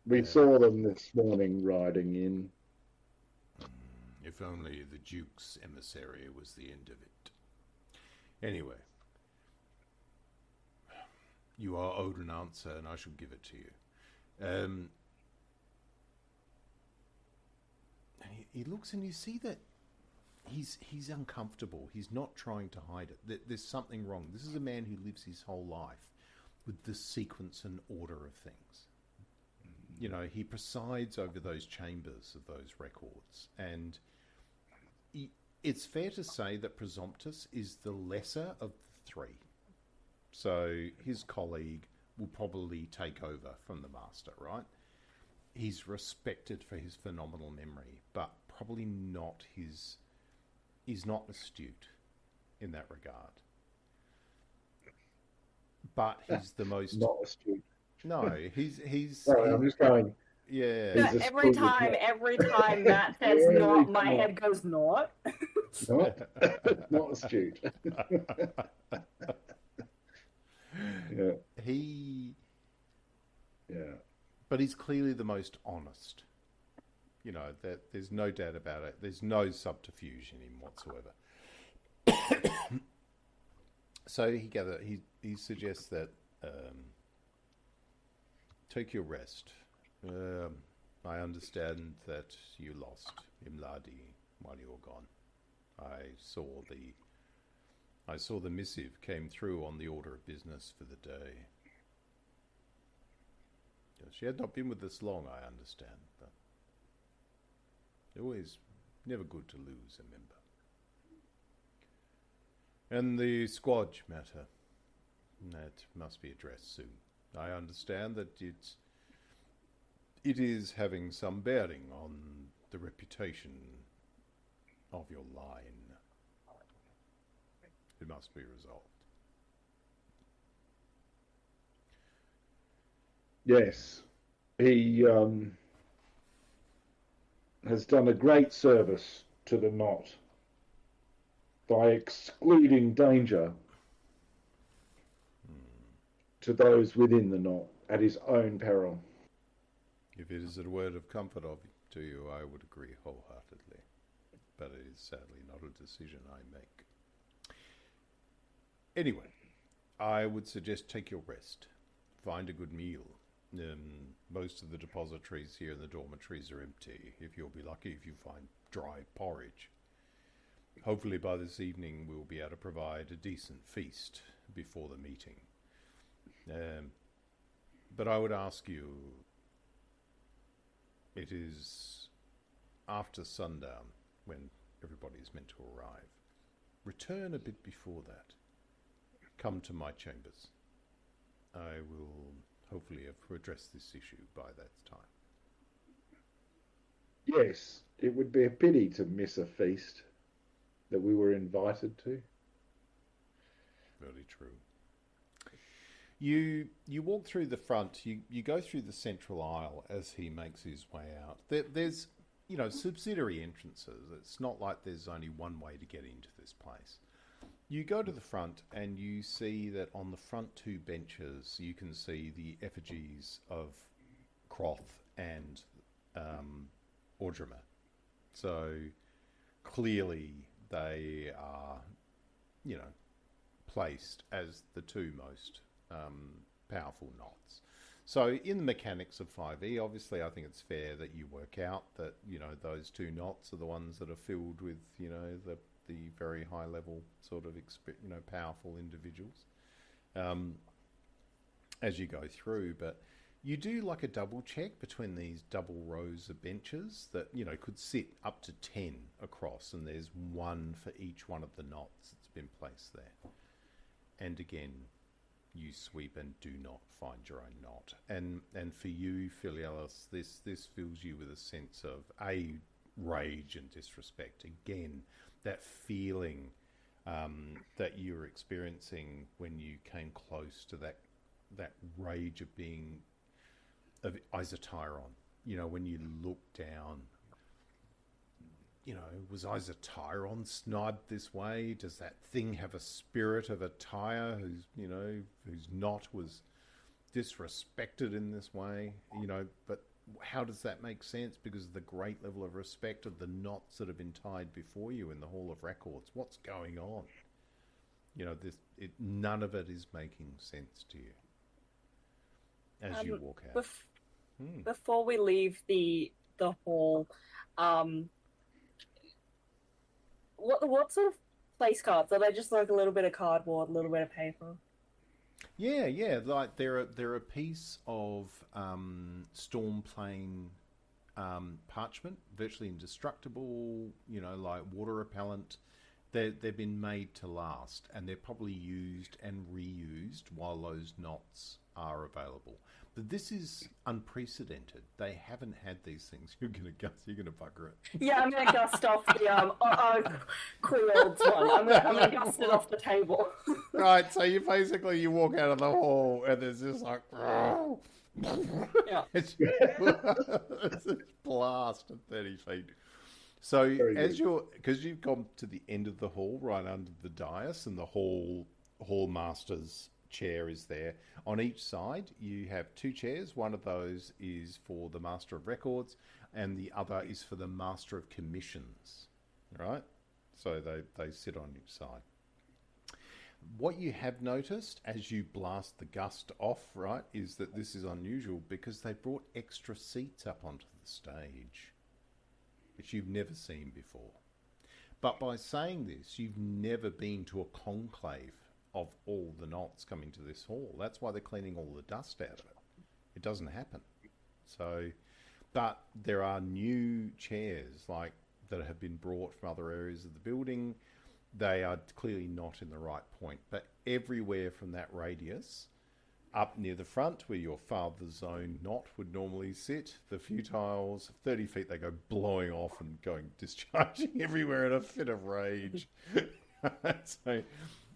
[SPEAKER 2] We saw them this morning riding in.
[SPEAKER 1] If only the Duke's emissary was the end of it. Anyway, you are owed an answer, and I shall give it to you." And he looks, and you see that he's uncomfortable. He's not trying to hide it. There's something wrong. This is a man who lives his whole life with the sequence and order of things. He presides over those chambers of those records, and it's fair to say that Presumptus is the lesser of the three. So his colleague will probably take over from the Master, right? He's respected for his phenomenal memory, but probably not he's not astute in that regard. But he's the most...
[SPEAKER 2] Not astute.
[SPEAKER 1] No, he's
[SPEAKER 2] Sorry, I'm just going...
[SPEAKER 1] Yeah.
[SPEAKER 3] Every time Matt says not, my head goes not.
[SPEAKER 2] Not astute.
[SPEAKER 1] he's clearly the most honest. You know, that there's no doubt about it. There's no subterfuge in him whatsoever. So he suggests that take your rest. I understand that you lost Imlardi while you were gone. I saw the missive came through on the order of business for the day. She had not been with us long, I understand, but always never good to lose a member. And the squadge matter, that must be addressed soon. I understand that it is having some bearing on the reputation of your line. It must be resolved.
[SPEAKER 2] Yes, he has done a great service to the Knot by excluding danger to those within the Knot at his own peril.
[SPEAKER 1] If it is a word of comfort to you, I would agree wholeheartedly. But it is sadly not a decision I make. Anyway, I would suggest take your rest. Find a good meal. Most of the depositories here in the dormitories are empty. If you'll be lucky if you find dry porridge. Hopefully by this evening we'll be able to provide a decent feast before the meeting. But I would ask you, it is after sundown when everybody is meant to arrive. Return a bit before that. Come to my chambers. I will hopefully have addressed this issue by that time.
[SPEAKER 2] Yes, it would be a pity to miss a feast that we were invited to.
[SPEAKER 1] Very true. You walk through the front, you go through the central aisle as he makes his way out. There's, subsidiary entrances. It's not like there's only one way to get into this place. You go to the front and you see that on the front two benches you can see the effigies of Croth and Audrima. So clearly they are, placed as the two most powerful knots. So in the mechanics of 5e, obviously I think it's fair that you work out that, those two knots are the ones that are filled with, the very high level sort of, powerful individuals as you go through. But you do like a double check between these double rows of benches that, could sit up to 10 across, and there's one for each one of the knots that's been placed there. And again, you sweep and do not find your own knot. And for you, Filialis, this fills you with a sense of rage and disrespect. Again, that feeling that you were experiencing when you came close to that rage of being of Tyron. When you look down, was Tyron sniped this way? Does that thing have a spirit of a Tyer whose knot was disrespected in this way? But how does that make sense? Because of the great level of respect of the knots that have been tied before you in the Hall of Records. What's going on? None of it is making sense to you as you walk out.
[SPEAKER 3] Before we leave the hall, what sort of place cards? Are they just like a little bit of cardboard, a little bit of paper?
[SPEAKER 1] Yeah. Like they're a piece of Stormplane parchment, virtually indestructible. Like water repellent. They've been made to last, and they're probably used and reused while those knots are available. But this is unprecedented. They haven't had these things. You're gonna bugger it.
[SPEAKER 3] Yeah, I'm gonna gust off the Creole's one. I'm gonna gust it off the table.
[SPEAKER 1] Right. So you walk out of the hall, and there's this like,
[SPEAKER 3] yeah,
[SPEAKER 1] it's a blast at 30 feet. So because you've gone to the end of the hall, right under the dais, and the hall master's chair is there. On each side, you have 2 chairs. One of those is for the Master of Records, and the other is for the Master of Commissions. Right? So they sit on each side. What you have noticed as you blast the gust off, right, is that this is unusual because they brought extra seats up onto the stage, which you've never seen before. But by saying this, you've never been to a conclave of all the knots coming to this hall. That's why they're cleaning all the dust out of it. It doesn't happen. So, but there are new chairs like that have been brought from other areas of the building. They are clearly not in the right point, but everywhere from that radius, up near the front where your father's own knot would normally sit, the futiles, 30 feet, they go blowing off and going discharging everywhere in a fit of rage. So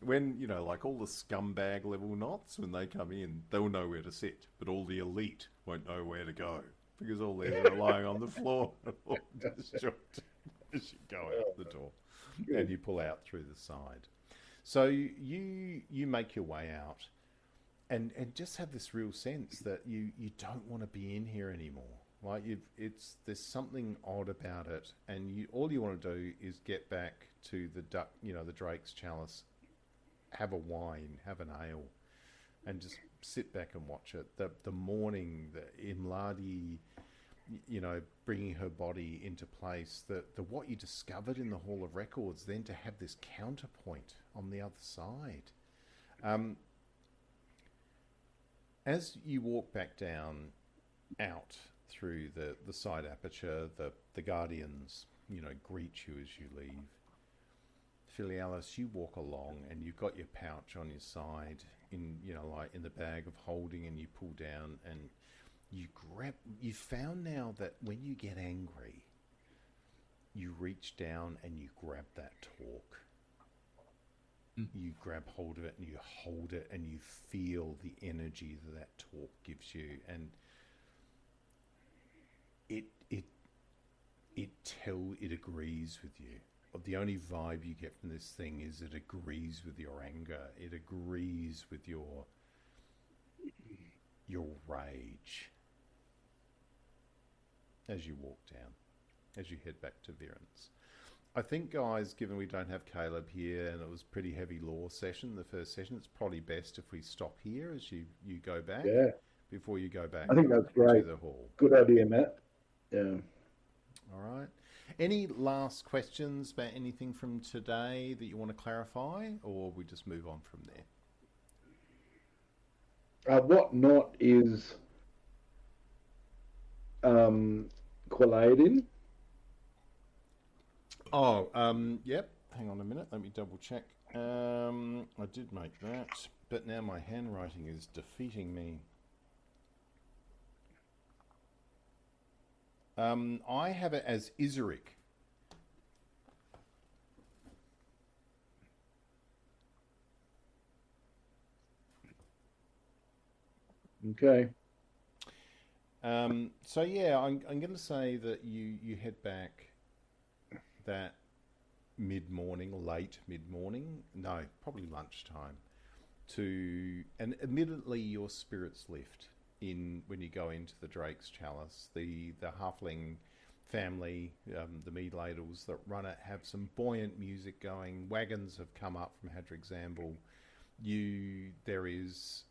[SPEAKER 1] when, you know, like all the scumbag level knots, when they come in, they'll know where to sit, but all the elite won't know where to go because all theirs are lying on the floor all disjointed as you go out the door. And you pull out through the side. So you make your way out and just have this real sense that you don't want to be in here anymore. Like there's something odd about it, and all you want to do is get back to the Drake's Chalice, have a wine, have an ale, and just sit back and watch it. The morning, the Imlardi, you know, bringing her body into place, the what you discovered in the Hall of Records, then to have this counterpoint on the other side. As you walk back down, out through the side aperture, the Guardians, you know, greet you as you leave. Filialis, you walk along and you've got your pouch on your side, like in the bag of holding, and you pull down and you found now that when you get angry, you reach down and you grab that talk. You grab hold of it and you hold it and you feel the energy that talk gives you, and it agrees with you. The only vibe you get from this thing is it agrees with your anger. It agrees with your rage. As you walk down, as you head back to Virens. I think, guys, given we don't have Caleb here and it was pretty heavy lore session, the first session, it's probably best if we stop here as you go back.
[SPEAKER 2] Yeah.
[SPEAKER 1] Before you go back.
[SPEAKER 2] I think that's great.
[SPEAKER 1] To the hall.
[SPEAKER 2] Good idea, Matt. Yeah.
[SPEAKER 1] All right. Any last questions about anything from today that you want to clarify, or we just move on from there?
[SPEAKER 2] What knot is Qualadin?
[SPEAKER 1] Oh, yep. Hang on a minute. Let me double check. I did make that, but now my handwriting is defeating me. I have it as Isaric.
[SPEAKER 2] Okay.
[SPEAKER 1] So yeah, I'm going to say that you head back that late mid-morning, no, probably lunchtime, and admittedly your spirits lift when you go into the Drake's Chalice. The halfling family, the mead ladles that run it, have some buoyant music going. Wagons have come up from Hadrick Zamble.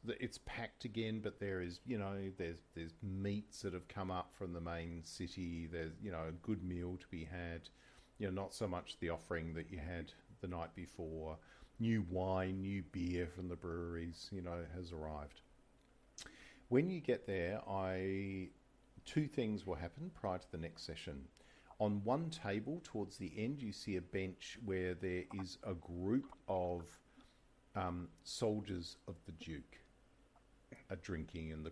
[SPEAKER 1] It's packed again, but there's meats that have come up from the main city. There's, a good meal to be had. Not so much the offering that you had the night before. New wine, new beer from the breweries, has arrived. When you get there, two things will happen prior to the next session. On one table towards the end, you see a bench where there is a group of soldiers of the Duke are drinking in the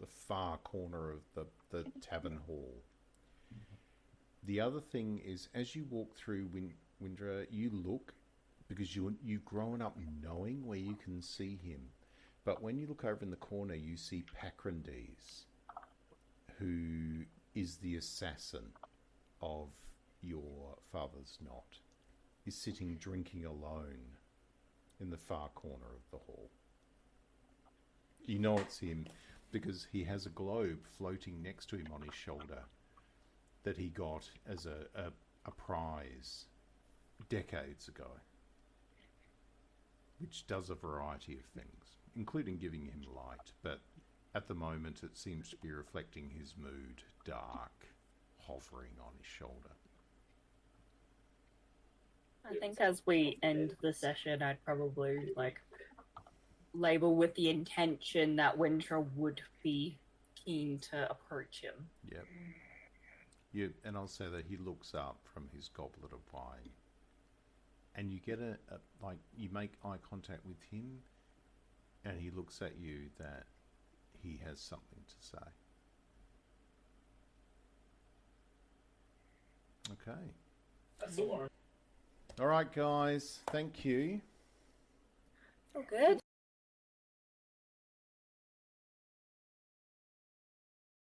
[SPEAKER 1] far corner of the tavern hall. The other thing is, as you walk through Windra, you look, because you've grown up knowing where you can see him. But when you look over in the corner, you see Pacrandes, who is the assassin of your father's knot, is sitting drinking alone in the far corner of the hall. You know it's him because he has a globe floating next to him on his shoulder that he got as a prize decades ago, which does a variety of things, including giving him light, but at the moment it seems to be reflecting his mood, dark, hovering on his shoulder.
[SPEAKER 3] I think as we end the session, I'd probably label with the intention that Winter would be keen to approach him.
[SPEAKER 1] Yep. And I'll say that he looks up from his goblet of wine, and you get you make eye contact with him, and he looks at you that he has something to say. Okay.
[SPEAKER 5] That's the one.
[SPEAKER 1] All right, guys. Thank you.
[SPEAKER 3] Oh, good.